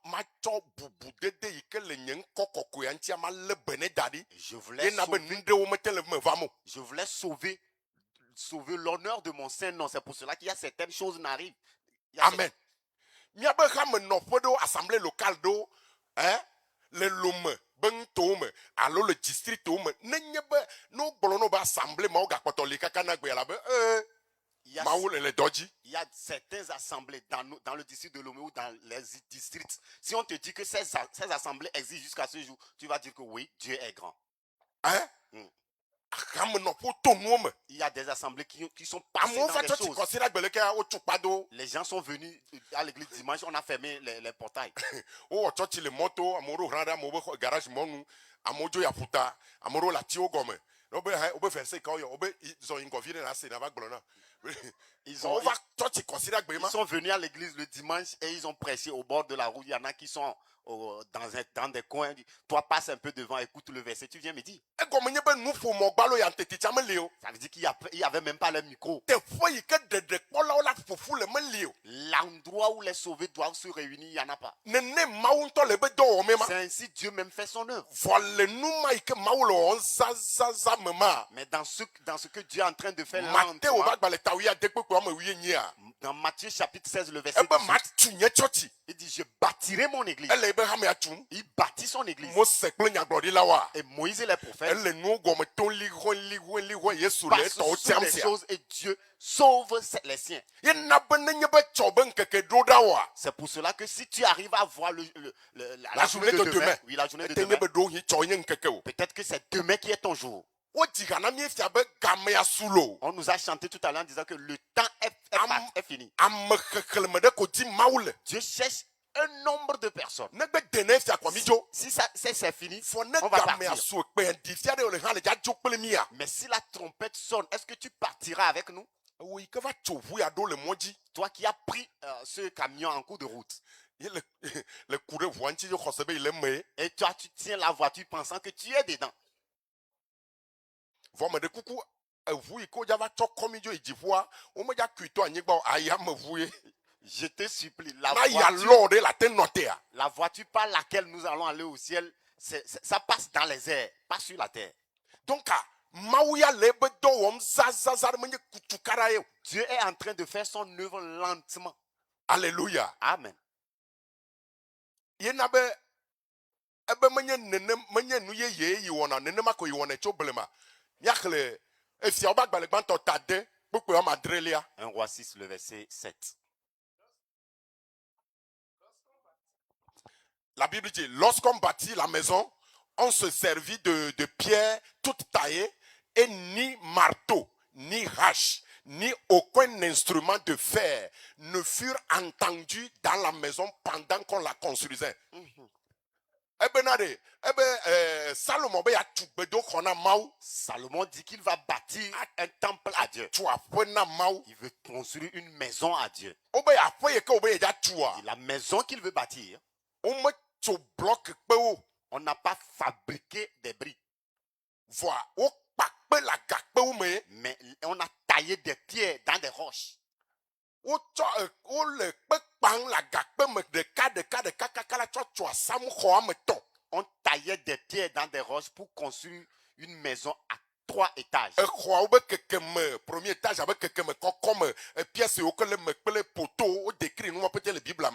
matsɔ bubudede yi ke le nye ŋkɔ kɔkɔea ŋutia ma le be ne da ɖi. je voulais Yena be sauver, nu ɖewo mete le me vam o. je voulais sauver l'honneur de mon saint nom. C'est pour cela qu'il y a certaines choses qui n'arrivent. Il y a Amen. Miabe xame nɔƒe ɖewo assemblée locale ɖewo le lome be ŋutɔwo me alo le districtwo me nenye be ne wogblɔ no be assemblée mawo gakpɔtɔ li kaka na gbea la be Il y a- mawu le dɔ dzi. il y a certaines assemblées dans le district de Lomé ou dans les districts. Si on te dit que ces assemblées existent jusqu'à ce jour, tu vas dire que oui, Dieu est grand. Xame nɔƒewo to nuwo me. Il y a des assemblées qui sont passées Amewo dans va des tsɔtsi choses. kɔsi ɖe agbe leke wotu kpa ɖo. Les gens sont venus à l'église dimanche, on a fermé les portails. Wowɔ tsɔtsi le mɔto, amewo ɖo hã ɖe amewo be xɔ- garage mɔnu, amewo dzo yi aƒuta, amewo ɖo le atiwo gɔme. Wobe wobe verset ka woyɔ, wobe zɔ ŋgɔ vi ɖe na se na va gblɔ na. Wova tsɔtsi kɔsi ɖe agbe Ils ma. sont venus à l'église le dimanche et ils ont prêché au bord de la route. Il y en a qui sont dans des coins. Toi, passe un peu devant, écoute le verset. Tu viens me dire. Egɔme nye be nuƒomɔ gbalo ya ŋtetitsa me li o. Ça veut dire qu'il n'y avait même pas le micro. Teƒe yi ke ɖeɖekpɔlawo la ƒoƒu le me li o. L'endroit où les sauvés doivent se réunir, il n'y en a pas. Nene mawu ŋutɔ le be dɔ wɔmee ma. C'est ainsi Dieu même fait son œuvre. Vɔ le nu ma yi ke mawu le wɔm zazaza me ma. Mais dans ce que Dieu est en train de faire Mateo lentement, va gbalẽ ta wuia de kpekpe wɔme wuinyia. dans Matthieu chapitre 16, le verset Ebe 18, matu nye tsɔtsi. il dit, je bâtirai mon église. Ele ebe hame atum. Il bâtit son église. Mose kple nyagblɔɖila wa. Et Moïse et les prophètes Ele nuwo gɔme tom liɣoe Yesu le passent etɔwo sur tiam les sia. choses et Dieu sauve les siens. Yena be nenye be tsɔ be ŋkeke ɖo ɖa oa. C'est pour cela que si tu arrives à voir la journée de demain, oui, la journée de Ete nye demain, be ɖo hi tsɔ nye ŋkeke o. peut-être que c'est demain qui est ton jour. Wodzi ha na míefia be gamea su lo. On nous a chanté tout à l'heure en disant que le temps est fini. Ame xexlẽme ɖe ko di mawu le. Dieu cherche un nombre de personnes. Ne gbe de ne fia kɔ mi dzo. Si c'est fini, Fɔ ne on va gamea partir. su ekpe di fia ɖe le hã le dza dzo kple mia. Mais si la trompette sonne, est-ce que tu partiras avec nous? Wo yi ke va tso ʋu ya ɖo le mɔ dzi. Toi qui as pris ce camion en cours de route. Ye le ku ɖe ʋua ŋuti ye xɔse be yi le me. Et toi, tu tiens la voiture pensant que tu es dedans. Vɔ me ɖe kuku eʋu yi ke wodza va tsɔ kɔ mi dzo yi dziƒoa, womedza kui to anyigba o, ayameʋu ye. Je te supplie, Na ya lɔ ɖe la te nɔ tea. la voiture par laquelle nous allons aller au ciel, ça passe dans les airs, pas sur la terre. Donc mawu ya le ebe dɔ wɔm zazaza ɖe menye kutukara ye o. Dieu est en train de faire son œuvre lentement. Alléluia. Amen. Yena be ebe menye nu yeye yi wɔna nenema ko yi wɔna tso blema. Míaxlẽ efiawo be agbalẽ gbãtɔ ta de kpekpe wɔme adrelia. 1 Roi 6, le verset 7. La Bible dit, lorsqu'on bâtit la maison, on se servit de pierres toutes taillées et ni marteau, ni hache, ni aucun instrument de fer ne furent entendus dans la maison pendant qu'on la construisait. Salomon dit qu'il va bâtir un temple à Dieu. Il veut construire une maison à Dieu. Et la maison qu'il veut bâtir, on n'a pas fabriqué des briques, mais on a taillé des pierres dans des roches. On taillait des pierres dans des roches pour construire une maison à 3 étages. Premier étage avec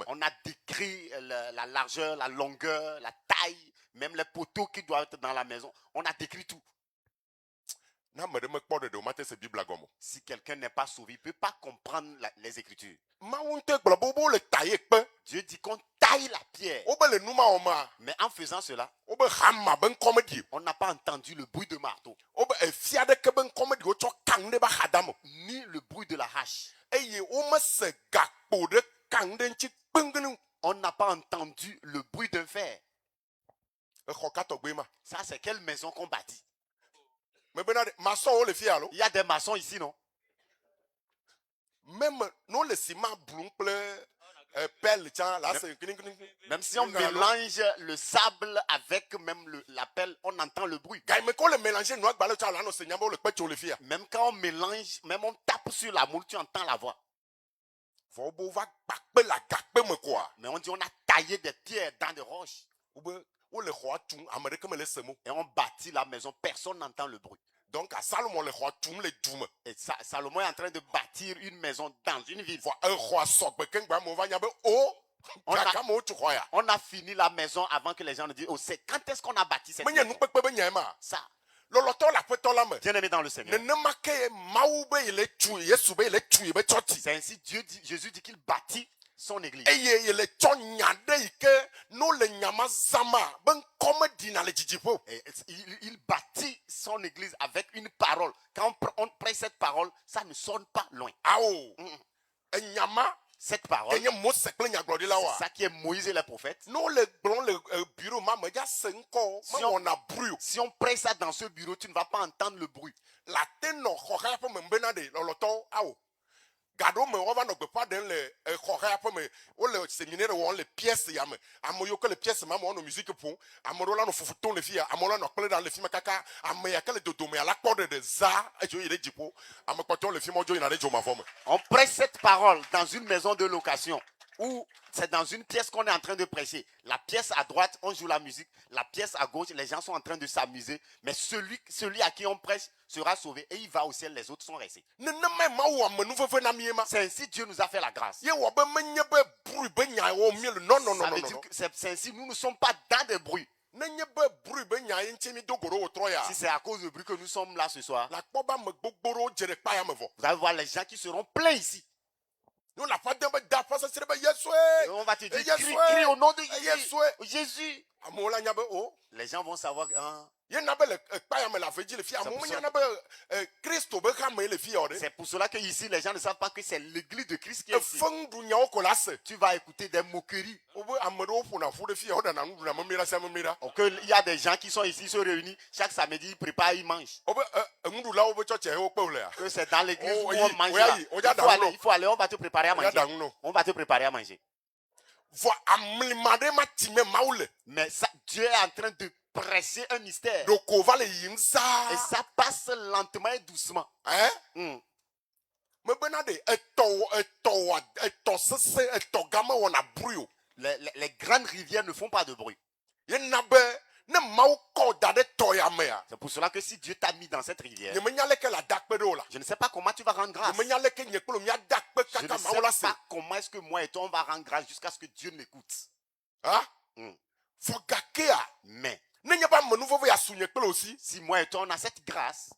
On a décrit la largeur, la longueur, la taille, même les poteaux qui doivent être dans la maison. On a décrit tout. Si quelqu'un n'est pas sauvé, il ne peut pas comprendre les Écritures. Dieu dit qu'on taille la pierre. Mais en faisant cela, on n'a pas entendu le bruit de marteau, ni le bruit de la hache. On n'a pas entendu le bruit d'un fer. Ça, c'est quelle maison qu'on bâtit? Il y a des maçons ici, non? Même non le ciment pelle, même si on mélange le sable avec même la pelle, on entend le bruit. Même quand on mélange, même on tape sur la moule, tu entends la voix. Mais on dit on a taillé des pierres dans des roches. Et on bâtit la maison, personne n'entend le bruit. Donc à Salomon et Salomon est en train de bâtir une maison dans une ville. On a fini la maison avant que les gens ne disent, oh, c'est quand est-ce qu'on a bâti cette maison? Ça. Bien-aimé dans le Seigneur. C'est ainsi Jésus dit qu'il bâtit son église. Il bâtit son église avec une parole. Quand on prête cette parole, ça ne sonne pas loin. Cette parole, c'est ça qui est Moïse et les prophètes. Si on prête ça dans ce bureau, tu ne vas pas entendre le bruit. Gado me ova no gbepa den le khoha pa me o le séminaire wo le pièce ya me amoyo que le pièce ma mo no musique pour amorola no fufuton le fia amorola no kple dans le film kaka ameya que le dodo me ala corde de za ejo yire jipo amekoto le film ojo ina de jo ma forme. On prêche cette parole dans une maison de location où c'est dans une pièce qu'on est en train de prêcher. La pièce à droite, on joue la musique. La pièce à gauche, les gens sont en train de s'amuser. Mais celui à qui on prêche sera sauvé et il va au ciel, les autres sont restés. C'est ainsi Dieu nous a fait la grâce. C'est ainsi nous ne sommes pas dans des bruits. Si c'est à cause du bruit que nous sommes là ce soir, vous allez voir les gens qui seront pleins ici. On va te dire, crie au nom de Jésus. Les gens vont savoir. C'est pour cela que ici les gens ne savent pas que c'est l'église de Christ qui est ici. Tu vas écouter des moqueries. Il y a des gens qui sont ici, se réunissent. Chaque samedi, ils préparent, ils mangent. Que c'est dans l'église où on mange. Il faut aller, on va te préparer à manger. On va te préparer à manger. Mais ça, Dieu est en train de presser un mystère. Et ça passe lentement et doucement. Les grandes rivières ne font pas de bruit. C'est pour cela que si Dieu t'a mis dans cette rivière, je ne sais pas comment tu vas rendre grâce. Je ne sais pas comment est-ce que moi et toi on va rendre grâce jusqu'à ce que Dieu m'écoute. Mais si moi et toi on a cette grâce,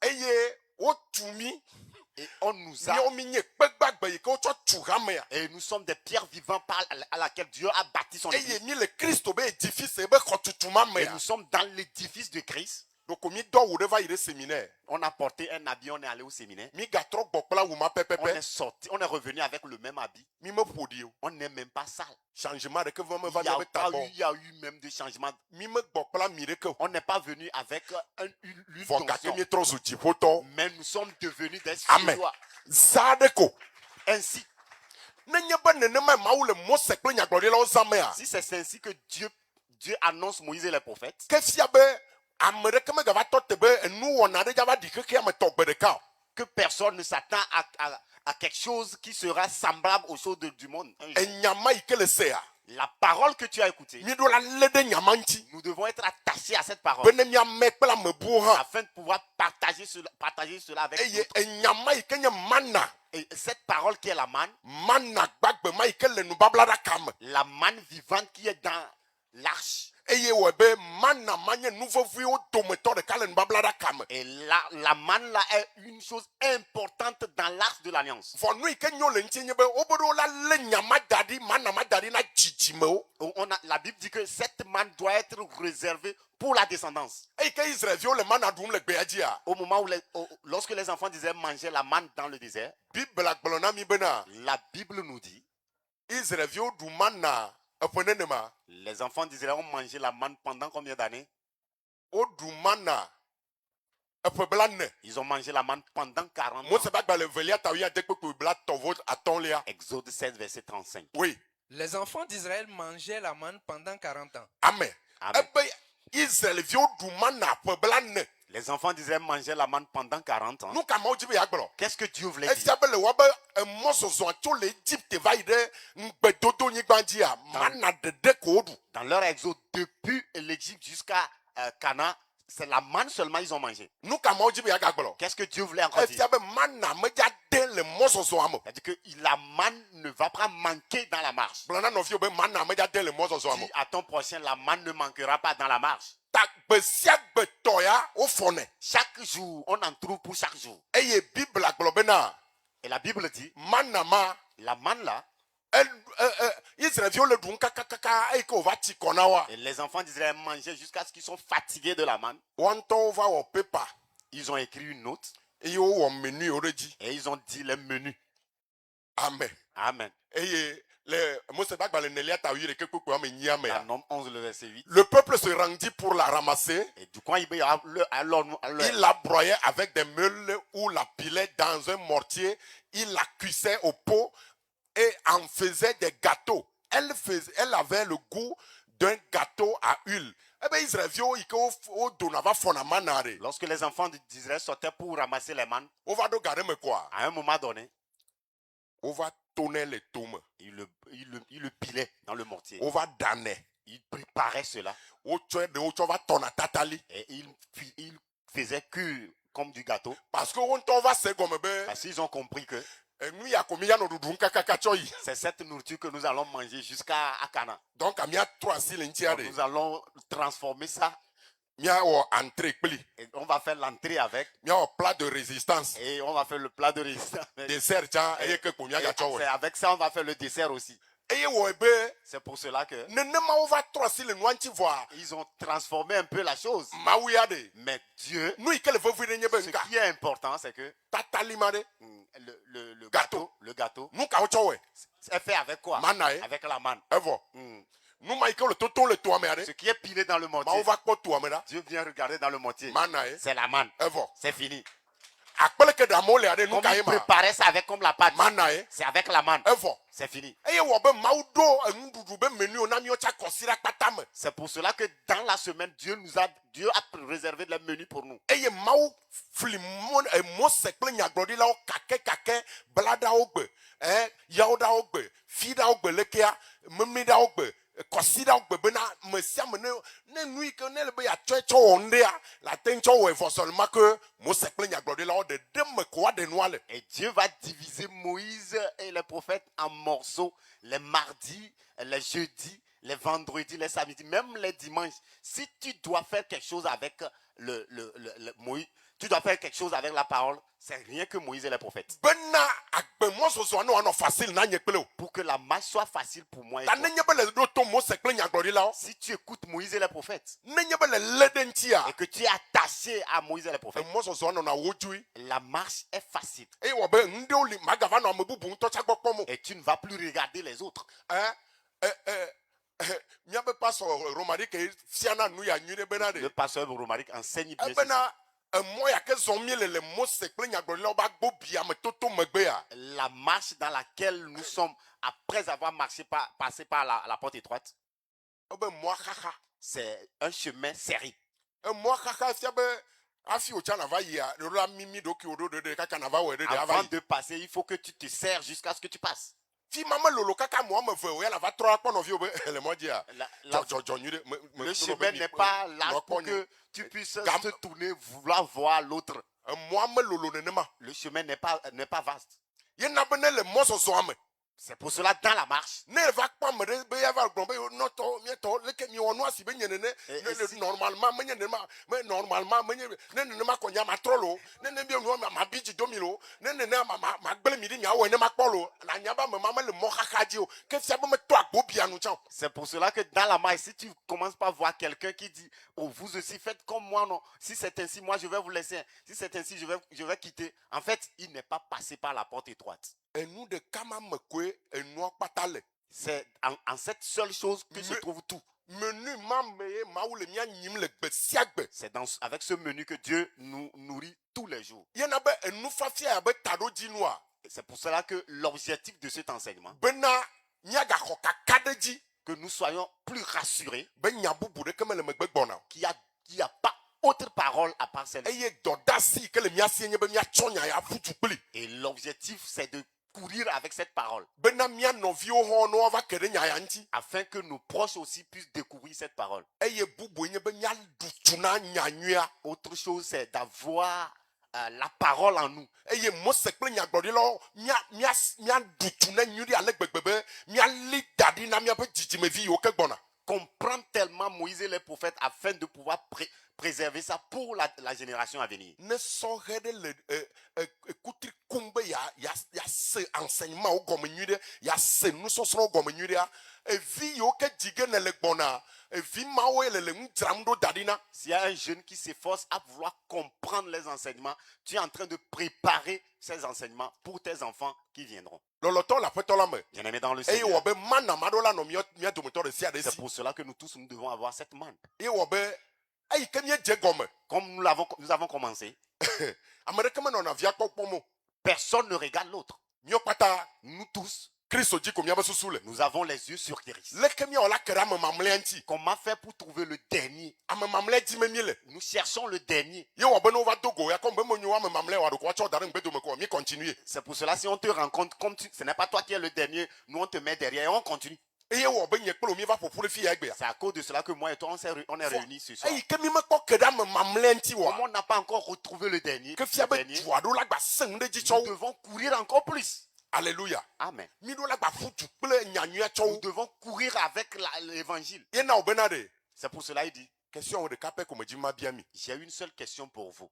Et on nous a. Míawo mi nye kpe gbagbe yi ke wotsɔ tu hame ya. Et nous sommes des pierres vivantes à laquelle Dieu a bâti son Eye église. mi le Kristo be édifice ebe xɔ tutu ma me Et ya. nous sommes dans l'édifice de Christ. Donc mi do awu ɖe va yi ɖe séminaire. On a porté un habit, on est allé au séminaire. Mi gatrɔ gbɔ kple awu ma On pɛpɛpɛ. est sorti, on est revenu avec le même habit. Mi me ƒo ɖi o. On n'est même pas sale. Changement ɖeke vɔ me Il va y a, miabe ta gbɔ. il y a eu même des changements. Mi me gbɔ kple ami ɖeke o. On n'est pas venu avec une Vɔ gake tension. mi trɔ zu dziƒotɔ. Mais nous sommes devenus des Amen. Suédois. Zã ɖe ko. Ainsi, Nenye be nenema Mawu le Mose kple nyagblɔɖilawo zãmea. si c'est ainsi que Dieu annonce Moïse et les prophètes, Ke fia be ame ɖeke megava tɔ te be enu wɔna ɖe dzava ɖi xexea me tɔ gbe ɖeka o. que personne ne s'attend à quelque chose qui sera semblable aux choses du monde. Un jour. Enyama yi ke le sea. La parole que tu as écoutée, Mi ɖo la lé ɖe nyama ŋuti. nous devons être attachés à cette parole Be ne miame kple amebuwo hã. afin de pouvoir partager cela avec Eye d'autres. enyama yi ke nye mana. Et cette parole qui est la manne, Mana gbagbe ma yi ke le nubablaɖaka me. la manne vivante qui est dans l'arche. Eye wɔ be mana ma nye nuvevuiwo dometɔ ɖeka le nubablaɖaka me. Et la manne là est une chose importante dans l'arche de l'alliance. Vɔ nu yi ke nyo le ŋuti nye be wo be ɖo la lé nyama da ɖi mana ma da ɖi na dzidzimewo. La Bible dit que cette manne doit être réservée pour la descendance. Eyi ke Israelviwo le mana ɖum le gbea dzia. Au moment où lorsque les enfants d'Israël mangeaient la manne dans le désert, Bibla gblɔ na mi bena la Bible nous dit, Israelviwo ɖu mana eƒe nenema. les enfants d'Israël ont mangé la manne pendant combien d'années? Woɖu mana eƒe blane. Ils ont mangé la manne pendant 40 ans. Mose ƒe agbalẽ evelia tawi adekpekpe blatɔwo atɔ̃lia. Exode 16, verset 35. Oui. Les enfants d'Israël mangeaient la manne pendant 40 ans. Amen. Amen. Ebe Israelviwo ɖu mana ƒe blane. Les enfants d'Israël mangeaient la manne pendant 40 ans. Nu ka Mawu dzi be yeagblɔ. Qu'est-ce que Dieu voulait dire? Efia be le wɔ be emɔzɔzɔa tso le Egypte va yi ɖe ŋugbedodonyigba dzia. Mana ɖeɖe ko woɖu. Dans leur exode, depuis l'Égypte jusqu'à Canaan, c'est la manne seulement ils ont mangé. Nu ka Mawu dzi be yeagagblɔ. Qu'est-ce que Dieu voulait encore dire? Efia be mana medza de le mɔzɔzɔa me. C'est-à-dire que la manne ne va pas manquer dans la marche. Gblɔ na nɔviwo be mana medza de le mɔzɔzɔa me. Dis à ton prochain, la manne ne manquera pas dans la marche. Ta gbe sia gbe tɔ ya wofɔnɛ. Chaque jour, on en trouve pour chaque jour. Eye Bibla gblɔ bena Et la Bible dit, mana ma la manne là, Israelviwo le ɖum kakakaka eyi ke wòva tsi kɔ na wa. et les enfants d'Israël mangeaient jusqu'à ce qu'ils sont fatigués de la manne. Woa ŋutɔwo va wɔ pepa Ils ont écrit une note eye wowɔ menuwo ɖe dzi. et ils ont dit les menus. Amen. Amen. Eye le Mose ƒe agbalẽ nelia tawi ɖeke kpekpea me nyia mea. Dans Nom 11, le verset 8. Le peuple se rendit pour la ramasser. Et du coup, Il la broyait avec des meules ou la pilait dans un mortier. Il la cuisait au pot et en faisait des gâteaux. Elle avait le goût d'un gâteau à huile. Eh bien, Israël, lorsque les enfants d'Israël sortaient pour ramasser les mannes, on va donc garder quoi? à un moment donné, On va tourner les tomes. ils le pilaient dans le mortier. On va damner. Ils préparaient cela. On va tourner tatali. Et ils faisaient cuire comme du gâteau. Parce que on va se gommer. Parce qu'ils ont compris que c'est cette nourriture que nous allons manger jusqu'à Canaan. Donc, Nous allons transformer ça. Et on va faire l'entrée avec. Plat de résistance. Et on va faire le plat de résistance. Dessert, C'est avec ça on va faire le dessert aussi. C'est pour cela que ils ont transformé un peu la chose. Mais Dieu, ce qui est important, c'est que le gâteau est fait avec quoi? Avec la manne. Ce qui est pilé dans le mortier, Dieu vient regarder dans le mortier. C'est la manne. C'est fini. Comme il préparait ça avec comme la pâte. C'est avec la manne. C'est fini. C'est pour cela que dans la semaine, Dieu a réservé le menu pour nous. Et Dieu va diviser Moïse et les prophètes en morceaux les mardis, les jeudis, les vendredis, les samedis, même les dimanches. Si tu dois faire quelque chose avec Moïse, tu dois faire quelque chose avec la parole, c'est rien que Moïse et les prophètes. bena agbemɔ sɔsɔ no anɔ facile na nye kple o. Pour que la marche soit facile pour moi et ta toi. nenye be le ɖo to Mose kple nyagblɔɖilawo. Si tu écoutes Moïse et les prophètes nenye be le lé ɖe ŋutia. et que tu es attaché à Moïse et les prophètes, emɔ sɔsɔ nɔna wo dzoe. la marche est facile eye wɔ be ŋɖewo li magava nɔ ame bubu ŋutɔ tsa gbɔ kpɔm o. et tu ne vas plus regarder les autres. Miabe pastor Romaric fiana nu ya nyuie bena Le de. pasteur Romaric enseigne bien ceci. Bena emɔ ya ke zɔn mi le Mose kple nyagblɔɖilawo ba gbɔ bia me toto megbea. La marche dans laquelle nous sommes après avoir passé par la porte étroite, Ebe mɔ xaxa. c'est un chemin serré. Emɔ xaxa fia be afi o tsa na va yia ɖoɖa mimi ɖoki o ɖo ɖe kaka na va wɔ ɖe ava Avant yi. de passer, il faut que tu te serres jusqu'à ce que tu passes. Fi ma me lolo kaka mɔ ame eve o ya na va trɔ akpɔ nɔviwo be le mɔ dzia. Dzɔdzɔ nyuie ɖe. Le chemin n'est pas là pour que tu puisses te tourner, vouloir voir l'autre. Emɔ me lolo nenema. Le chemin n'est pas vaste. Yena be ne le mɔ sɔsɔ me. C'est pour cela, dans la marche, Ne va kpɔ ame ɖe be ya va gblɔ be nɔtɔ mietɔ leke miwɔ nu asi be nye nene normalement menye nenema me normalement menye ne nenema kɔ nya ma trɔ lo ne ne bi nu ma bi dzi do mi lo ne nene ma gble mi ɖi miawɔ ne ma kpɔ lo na nya ba me ma me le mɔ xaxa dzi o ke fia be me tɔ agbo bia nu tsã. c'est pour cela que dans la marche, si tu commences par voir quelqu'un qui dit, oh, vous aussi faites comme moi, non, si c'est ainsi, moi je vais vous laisser, si c'est ainsi, je vais quitter. En fait, il n'est pas passé par la porte étroite. Enu de kama me koe enua kpata le. C'est en cette seule chose que se trouve tout. Menu ma me mawu le mia nyim le gbe sia gbe. C'est avec ce menu que Dieu nous nourrit tous les jours. Yena be enu fafia ya be taɖo dzi nua. C'est pour cela que l'objectif de cet enseignement, Bena miaga xɔ kaka ɖe dzi que nous soyons plus rassurés be nya bubu ɖeke me le megbe gbɔna. qu'il n'y a pas autre parole à part celle-ci. Eye dɔdasi ke le mia si nye be miatsɔ nya ya futu kpli. Et l'objectif, c'est de courir avec cette parole, Bena mia nɔviwo hã no va ke ɖe nya ya ŋuti. afin que nos proches aussi puissent découvrir cette parole. Eye bubu nye be mia ɖu tu na nya nyuia. Autre chose, c'est d'avoir la parole en nous. Eye Mose kple nyagblɔɖilawo mia ɖu tu na nyui ɖi ale gbegbe be mia li da ɖi na miaƒe dzidzimevi yiwo ke gbɔna. Comprendre tellement Moïse et les prophètes afin de pouvoir préserver ça pour la génération à venir. Ne sɔhɛ ɖe le kutri kum be ya se enseignement wo gɔme nyui ɖe ya se nusɔsrɔ̃ gɔme nyui ɖea evi yiwo ke dzige ne le gbɔna evi mawoe le ŋu dzram ɖo da ɖi na. S'il y a un jeune qui s'efforce à vouloir comprendre les enseignements, tu es en train de préparer ces enseignements pour tes enfants qui viendront. Lɔlɔtɔ le aƒetɔ la me. Bien-aimés dans le Eye Seigneur. wɔ be mana ma ɖo la nɔ mia dometɔ ɖe sia ɖe C'est si. pour cela que nous tous, nous devons avoir cette manne. Eye wɔ be eyi ke miedze gɔme. Comme nous avons commencé, Ame ɖeke menɔna via kpɔ kpɔm o. personne ne regarde l'autre. Míawo kpata Nous tous, Kristo dzi ko miabe susu le. nous avons les yeux sur Christ. Leke miawɔ la ke ɖe ame mamlɛa ŋuti. Comment faire pour trouver le dernier? Ame mamlɛa dzi me mi le. Nous cherchons le dernier. Ye wɔ be ne wova do go ya kɔm be menyo ame mamlɛa wa ɖo ko watsɔ da ɖe ŋgbedome ko mi continue. C'est pour cela, si on te rencontre, comme ce n'est pas toi qui es le dernier, nous on te met derrière et on continue. Eye wɔ be nye kple mi va ƒoƒu ɖe fi ya egbea. C'est à cause de cela que moi et toi, on est réunis ce soir. Eyi ke mi mekpɔ ke ɖe ame mamlɛa ŋuti Comme wa. on n'a pas encore retrouvé le dernier, Ke fia be le dernier, du aɖewo la gba se ŋu ɖe dzi tsɔ nous wo. devons courir encore plus. Alléluia. Amen. Mi ɖo la gba futu kple nyanyuia tsɔ Nous wo. devons courir avec l'évangile. Yena wo bena ɖe. C'est pour cela il dit, Question wo ɖeka pɛ ko me dzi ma bia mi. j'ai une seule question pour vous.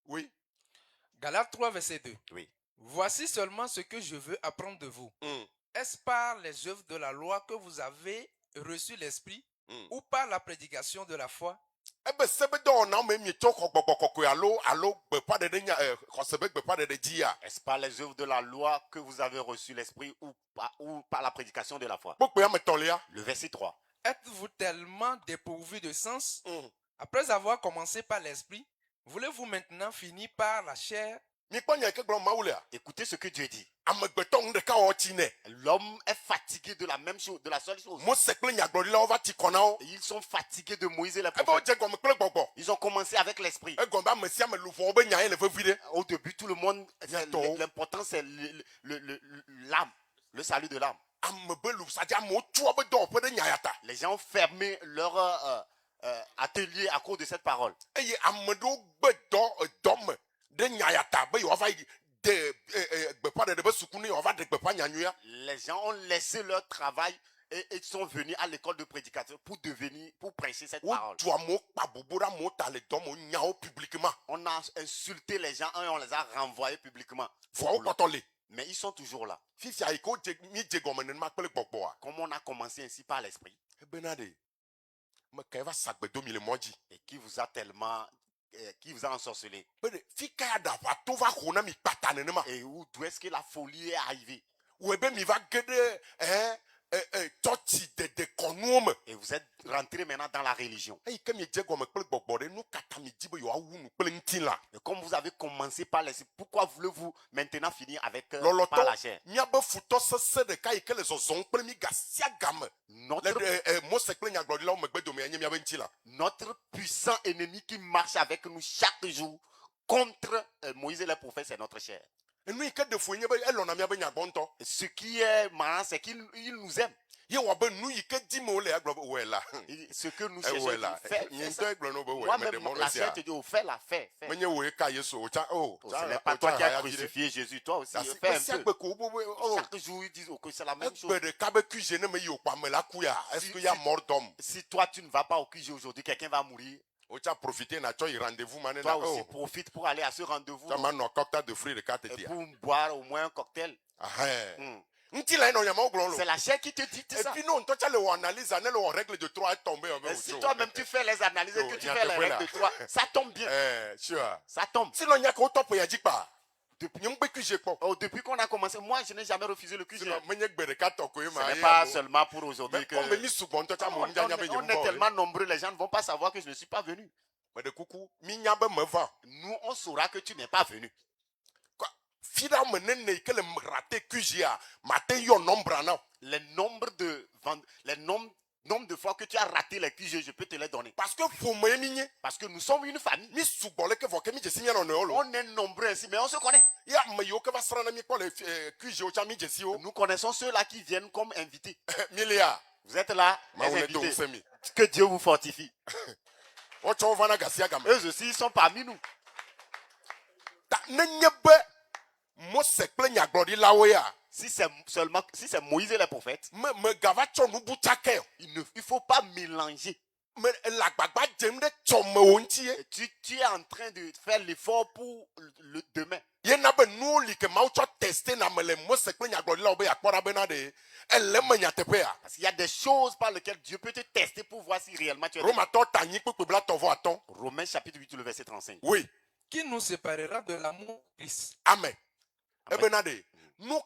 Oui. Galates 3, verset 2. Oui. Voici seulement ce que je veux apprendre de vous. Est-ce par les œuvres de la loi que vous avez reçu l'Esprit ou par la prédication de la foi? Ebe se be dɔwɔnawo me mietsɔ xɔ gbɔgbɔ kɔkɔe alo gbeƒã ɖeɖe nya xɔse be gbeƒã ɖeɖe dzia. Est-ce par les œuvres de la loi que vous avez reçu l'esprit ou par la prédication de la foi? Kpokpoe ame tɔ̃lia. Le verset 3. Êtes-vous tellement dépourvu de sens? Après avoir commencé par l'Esprit, voulez-vous maintenant finir par la chair? Mikpɔ nya ke gblɔm Mawu lea. Écoutez ce que Dieu dit. Amegbetɔ ŋu ɖeka wɔ tsi nɛ. L'homme est fatigué de la même chose, de la seule chose. Mose kple nyagblɔɖilawo va ti kɔ na wo. Et ils sont fatigués de Moïse et les Ebe prophètes. wodze gɔme kple gbɔgbɔ. Ils ont commencé avec l'esprit. Egɔme be ame sia ame luʋɔ be nya ye le vevi ɖe. Au début, tout le monde, l'important c'est l'âme, le salut de l'âme. Ame be lu sadi amewo tua be dɔwɔƒe ɖe nya ya ta. Les gens ont fermé leur atelier à cause de cette parole. Eye ame ɖewo gbe dɔme ɖe nya ya ta be yewoava yi de gbeƒã ɖeɖe be suku ne yewoava ɖe gbeƒã nyanyuia. Les gens ont laissé leur travail Et ils sont venus à l'école de prédicateur pour prêcher cette Ou parole. tu as mon pabobora mon talenton mon nyao publiquement. On a insulté les gens et on les a renvoyés publiquement. Faut quand on les. Mais ils sont toujours là. Fils ya iko mi djegomene ma pele gbogbo a. Comme on a commencé ainsi par l'esprit. E benade. Me kaiva sagbe 2000 moji. Et qui vous a tellement qui vous a ensorcelé. Bene fika da va to va khona mi patane ne ma. Et d'où est-ce que la folie est arrivée? Ou ebe mi va gede toti de konuome. Et vous êtes rentré maintenant dans la religion. Et comme il djegome pele gbogbo de nous katami dibo yo awu nu pele ntila. Et comme vous avez commencé par l'esprit, pourquoi voulez-vous maintenant finir avec Loloto par la chair? miabe futo sese de kai ke le zozon pele mi gasia game. Notre Mo se kle nyaglodi la o megbe do me anye miabe ntila. notre puissant ennemi qui marche avec nous chaque jour contre Moïse et les prophètes, c'est notre chair. Et nous que de fouine be elona miabe nyagbonto. Ce qui est marrant, c'est qu'il nous aime. Ye wa be nous que di mo le aglo we la. Ce que nous cherchons, Fais ça. Moi-même, la chair te dit, oh, fais-la, fais. Menye we ka Yesu o cha Oh, ce n'est pas toi qui as crucifié Jésus, toi aussi, fais un peu. Chaque jour, ils disent que c'est la même chose. Est-ce qu'il y a mort d'homme? Si toi, tu ne vas pas au QG aujourd'hui, quelqu'un va mourir. Tu as profité de rendez-vous. Toi aussi, profite pour aller à ce rendez-vous. Et pour boire au moins un cocktail. C'est la chair qui te dit tout ça. Et puis non, toi tu as l'analyse, les règles de 3 est tombé. Si toi-même tu fais les analyses et que tu fais les règles de 3, ça tombe bien. Ça tombe. Sinon, il n'y a qu'au top, il y a dit pas. Depuis qu'on a commencé, moi je n'ai jamais refusé le QG. Ce n'est n'est pas seulement pour aujourd'hui que... On est tellement nombreux, les gens ne vont pas savoir que je ne suis pas venu. Nous, on saura que tu n'es pas venu. Nombre de fois que tu as raté les QG, je peux te les donner. Parce que nous sommes une famille. On est nombreux ici, mais on se connaît. Nous connaissons ceux-là qui viennent comme invités. Vous êtes là, les invités. Que Dieu vous fortifie. Eux aussi, ils sont parmi nous. Si c'est Moïse et les prophètes, il ne faut pas mélanger. Tu es en train de faire l'effort pour le demain. Parce qu'il y a des choses par lesquelles Dieu peut te tester pour voir si réellement tu es. Romains chapitre 8, le verset 35. Oui. Qui nous séparera de l'amour de Christ? Amen. Nous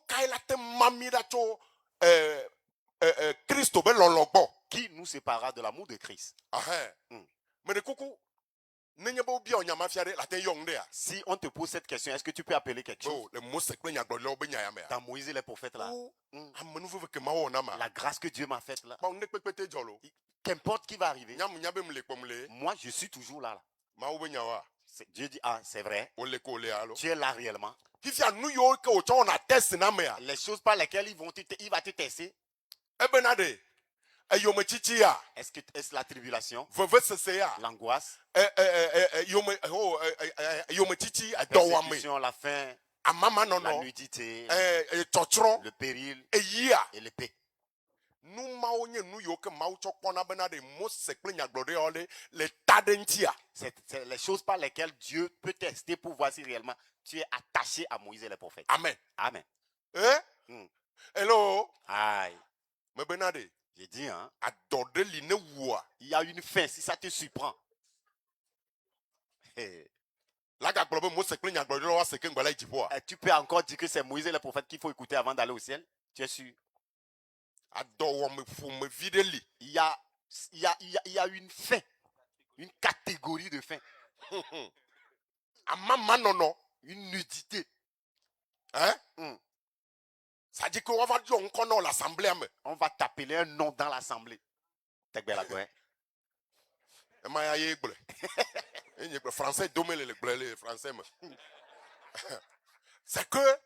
qui nous séparera de l'amour de Christ? Si on te pose cette question, est-ce que tu peux appeler quelque chose? Dans Moïse et les prophètes là. La grâce que Dieu m'a faite là. Qu'importe qui va arriver. Moi je suis toujours là. Dieu dit, ah c'est vrai. Tu es là réellement. Les choses par lesquelles il va te tester. Est-ce la tribulation? L'angoisse? La faim? La nudité? Le péril? Et l'épée? C'est les choses par lesquelles Dieu peut tester pour voir si réellement tu es attaché à Moïse et les prophètes. Amen. Amen. Hello. Aïe. J'ai dit, hein. Il y a une fin, si ça te surprend. Tu peux encore dire que c'est Moïse et les prophètes qu'il faut écouter avant d'aller au ciel? Tu es sûr? Il y a une fin, une catégorie de fin. Une nudité. Hein? Ça dit qu'on va dire qu'on a l'assemblée. On va t'appeler un nom dans l'assemblée. Français domine les français. C'est que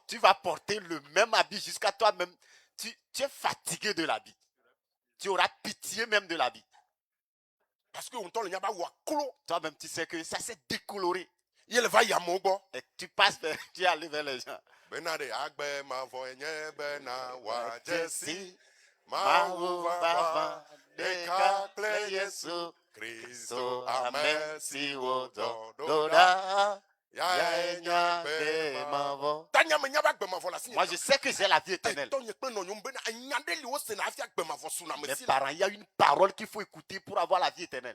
tu vas porter le même habit jusqu'à toi-même. Tu es fatigué de l'habit. Tu auras pitié même de l'habit. Parce que toi-même, tu sais que ça s'est décoloré. Et tu passes, tu es allé vers les gens. Benade agbe mavo enye bena wa jesi. Mawu Mauva bava deka deka kle Yesu Yesu. Kristo Kristo amen si wodo doda. doda Ya ya enya nya gbe ke mavo. mavo. Tanya me nyaba gbe mavo la si. Moi je sais que j'ai la vie éternelle. Tonye kpe no nyum bena anyande li wo se na afia gbe mavo suna me Mes si. parents, il y a une parole qu'il faut écouter pour avoir la vie éternelle.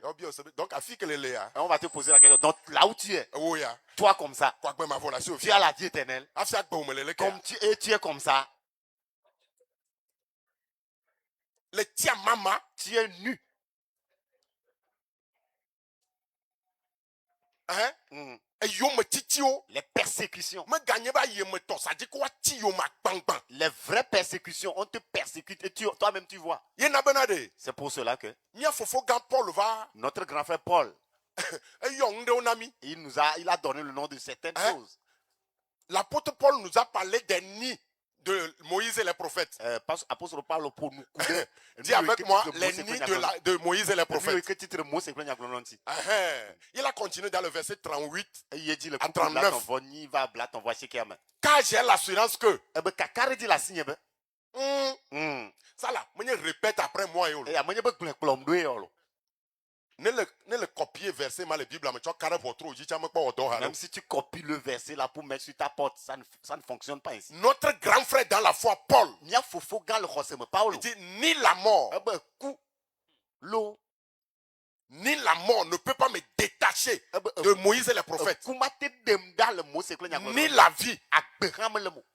Donc afi que le ya. Et on va te poser la question. Donc là où tu es, Oh ya. toi comme ça, Kwa gbe mavo la si tu ofia. as la vie éternelle. Afia gbe omelele ke. Comme tu es comme ça, Le tia mama tu es nu. hein. Mm. E yo me titi o. Les persécutions, Me gagner ba ye me to, ça dit quoi ti yo ma bang. les vraies persécutions, on te persécute et toi-même tu vois. Ye na benade. C'est pour cela que Nya fofo gan Paul va notre grand frère Paul, e yo nde onami. il a donné le nom de certaines Hein? choses. L'apôtre Paul nous a parlé des nids de Moïse et les prophètes. Apôtre Paul pour nous couler. Dis avec moi les nids de Moïse et les prophètes. Il a continué dans le verset 38 à 39. Car j'ai l'assurance que ça là, je répète après moi. Ne le copier verset mal la Bible, mais tu as carré pour trop. Même si tu copies le verset là pour mettre sur ta porte, ça ne fonctionne pas ainsi. Notre grand frère dans la foi, Paul, Il dit ni la mort, ni la mort ne peut pas me détacher de Moïse et les prophètes. Ni la vie.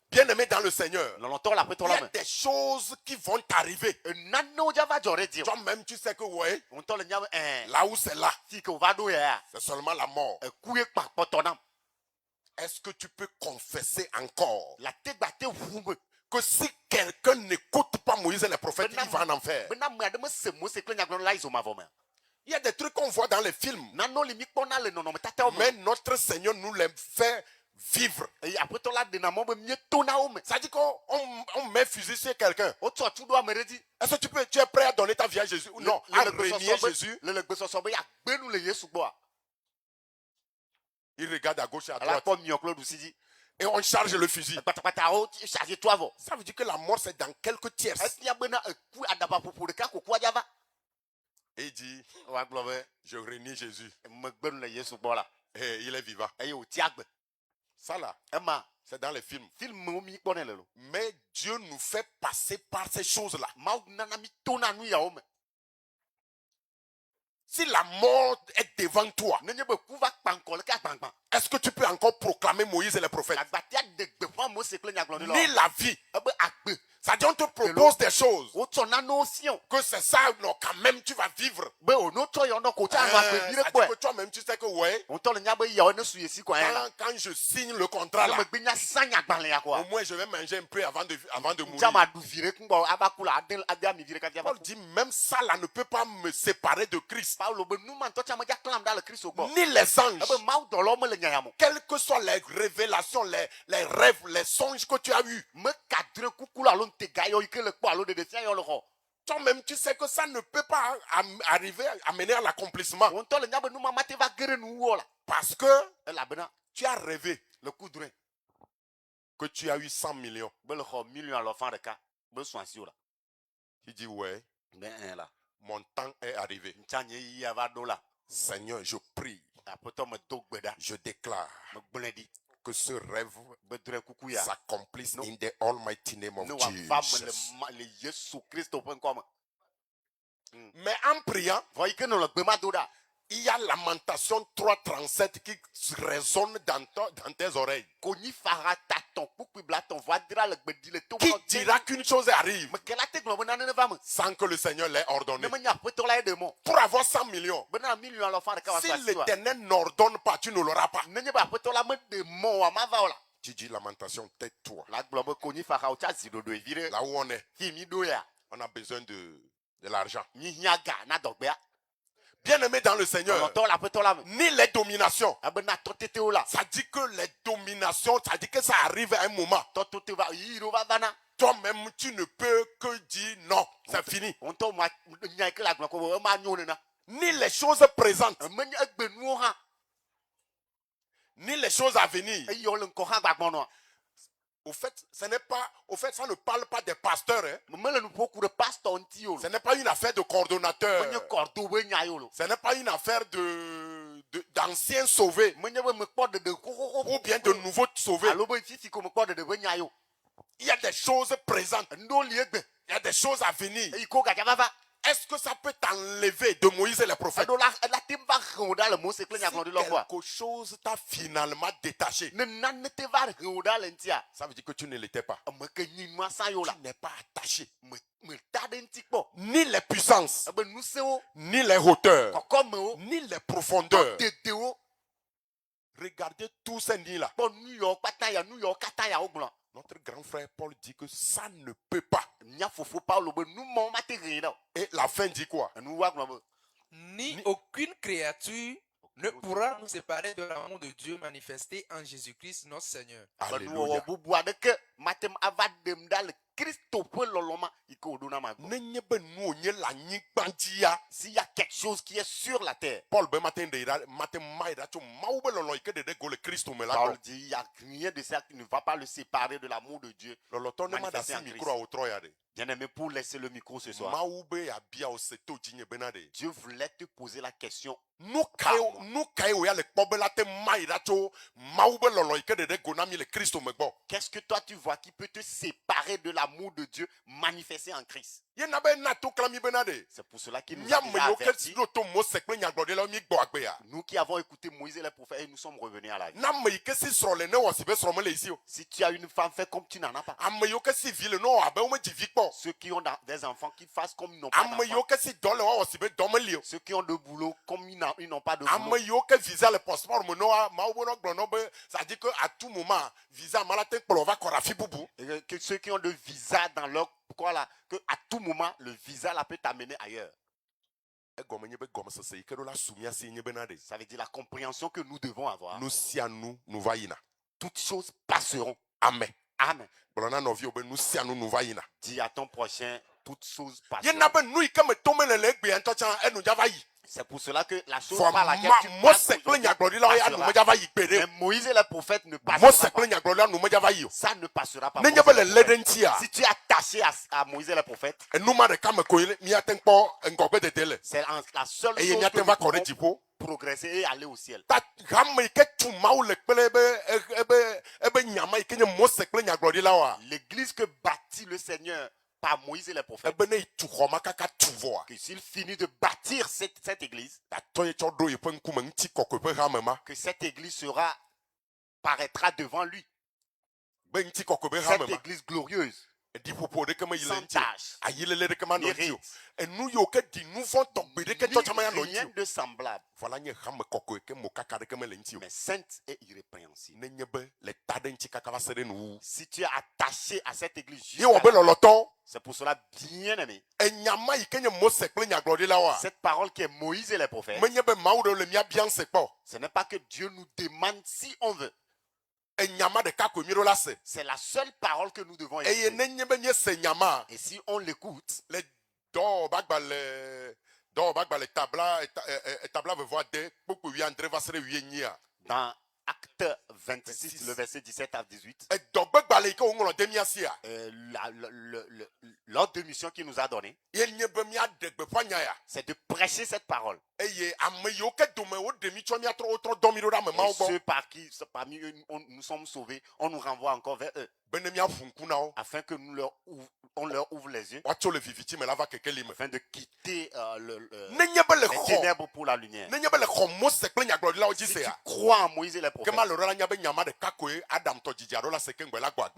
Bien-aimé dans le Seigneur, il y a des choses qui vont t'arriver. Toi-même, tu sais que ouais, là où c'est là, c'est seulement la mort. Est-ce que tu peux confesser encore que si quelqu'un n'écoute pas Moïse et les prophètes, il va en enfer? Il y a des trucs qu'on voit dans les films, mais notre Seigneur nous les fait vivre. Ça dit qu'on met fusil sur quelqu'un. Est-ce que tu es prêt à donner ta vie à Jésus ou non? À renier Jésus. Il regarde à gauche et à droite. Et on charge le fusil. Ça veut dire que la mort c'est dans quelques tierces. Et il dit, je renie Jésus. Et il est vivant. Ça là, c'est dans les films. Mais Dieu nous fait passer par ces choses-là. Si la mort est devant toi, est-ce que tu peux encore proclamer Moïse et les prophètes? Ni la vie. Ça dit on te propose des choses. Que c'est ça, non, quand même tu vas vivre. Ça dit que toi-même tu sais que ouais. Quand je signe le contrat là, au moins je vais manger un peu avant de mourir. Paul dit même ça là ne peut pas me séparer de Christ. Ni les anges. Quelles que soient les révélations, les rêves, les songes que tu as eus. Toi-même, tu sais que ça ne peut pas arriver à mener à l'accomplissement. Parce que tu as rêvé que tu as eu 100 millions. Il dit ouais, mon temps est arrivé. Seigneur, je prie, je déclare que ce rêve s'accomplisse in the almighty name of Jesus. Mais en priant, il y a Lamentation 3:37 qui résonne dans tes oreilles. Qui dira qu'une chose arrive sans que le Seigneur l'ait ordonné? Pour avoir 100 millions, si l'Éternel n'ordonne pas, tu ne l'auras pas. Tu dis Lamentation, tais-toi. Là où on est, on a besoin de l'argent. Bien-aimé dans le Seigneur, ni les dominations. Ça dit que les dominations, ça dit que ça arrive à un moment. Toi-même, tu ne peux que dire non, c'est fini. Ni les choses présentes, ni les choses à venir. Au fait, ça ne parle pas des pasteurs. Hein. Ce n'est pas une affaire de coordonnateur. Ce n'est pas une affaire d'anciens sauvés ou bien de nouveaux sauvés. Il y a des choses présentes. Il y a des choses à venir. Est-ce que ça peut t'enlever de Moïse et les prophètes? Si quelque chose t'a finalement détaché, ça veut dire que tu ne l'étais pas. Tu n'es pas attaché. Ni les puissances, ni les hauteurs, ni les profondeurs. Regardez tous ces nids-là. Notre grand frère Paul dit que ça ne peut pas. Et la fin dit quoi? Ni aucune créature ne pourra nous séparer de l'amour de Dieu manifesté en Jésus-Christ notre Seigneur. Alléluia. S'il y a quelque chose qui est sur la terre, Paul dit il n'y a rien de ça qui ne va pas le séparer de l'amour de Dieu manifesté en Christ. Bien aimé, pour laisser le micro ce soir, Dieu voulait te poser la question. Qu'est-ce que toi tu vois qui peut te séparer de l'amour de Dieu manifesté en Christ? C'est pour cela qu'il nous a déjà avertis. Nous qui avons écouté Moïse et les prophètes et nous sommes revenus à la vie. Si tu as une femme, fais comme tu n'en as pas. Ceux qui ont des enfants, qui fassent comme ils n'ont pas d'enfants. Ceux qui ont de boulot, comme ils n'ont pas de boulot. Et que ceux qui ont de visa dans leur quoi là, que à tout moment le visa là peut t'amener ailleurs. Ça veut dire la compréhension que nous devons avoir. Toutes choses passeront. Amen. Amen. Dis à ton prochain, toutes choses passeront. C'est pour cela que la chose par laquelle tu passes mais Moïse et les prophètes ne passeront pas. Ça ne passera pas. Si tu es attaché à Moïse et les prophètes, c'est la seule chose que nous pouvons progresser et aller au ciel. L'église que bâtit le Seigneur par Moïse et les prophètes, que s'il finit de bâtir cette église, que cette église paraîtra devant lui. Cette église glorieuse, sans tâche, rien de semblable, mais sainte et irrépréhensible. Si tu es attaché à cette église, c'est pour cela, bien aimé, cette parole qui est Moïse et les prophètes, ce n'est pas que Dieu nous demande si on veut. C'est la seule parole que nous devons écouter. Et si on l'écoute, dans Acte 26, le verset 17 à 18, l'ordre de mission qu'il nous a donné, c'est de prêcher cette parole. Et ceux parmi eux nous sommes sauvés, on nous renvoie encore vers eux, afin que on leur ouvre les yeux, afin de quitter les ténèbres pour la lumière. Si tu crois en Moïse et les prophètes,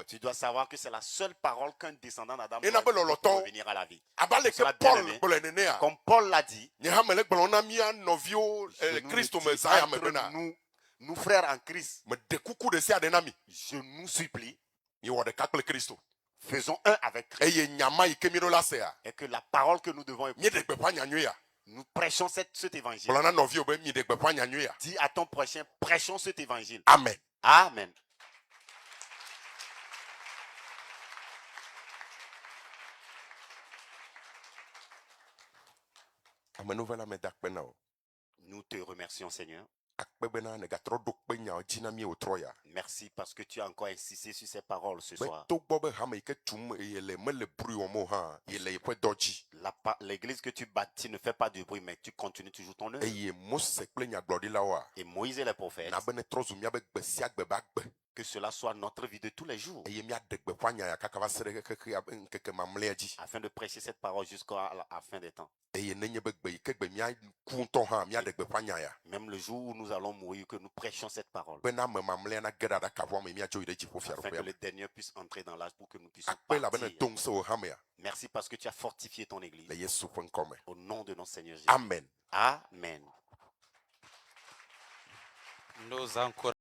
tu dois savoir que c'est la seule parole qu'un descendant d'Adam doit revenir à la vie. Comme Paul l'a dit, nous frères en Christ, je nous supplie, faisons un avec Christ. Et que la parole que nous devons écouter, nous prêchons cet évangile. Dis à ton prochain, prêchons cet évangile. Amen. Amen. Nous te remercions, Seigneur. akpe bena negatrɔ ɖo kpe nyawo dzi na mí wòtrɔ ya. Merci parce que tu as encore insisté sur ces paroles ce Be soir. to gbɔ be hame yi ke tum eye le mele brui wɔm o hã yele yiƒe dɔ dzi. L'église que tu bâtis ne fait pas de bruit, mais tu continues toujours ton œuvre. Eye Mose kple nyagblɔɖilawoa Et Moïse et les prophètes, na be ne trɔ zu míabe gbe sia gbe ba gbe. que cela soit notre vie de tous les jours, Eye míaɖe gbeƒã nya ya kaka va se ɖe xexea ƒe ŋkeke mamlɛa dzi. afin de prêcher cette parole jusqu'à la fin des temps. Eye nenye be gbe yi ke gbe míaku ŋutɔ hã míaɖe gbeƒã nya ya. Même le jour où nous allons mourir, que nous prêchions cette parole. Bena ame mamlɛa na ge ɖe aɖakavɔ me míadzo yi ɖe dziƒo Afin que fiaɖoƒea me. les derniers puissent entrer dans l'âge pour que nous puissions Akpe la bene partir. to ŋusẽ wò hamea Merci parce que tu as fortifié ton église. le Yesu ƒe ŋkɔ me. Au nom de notre Seigneur Jésus. Amen. Amen. Nous encourageons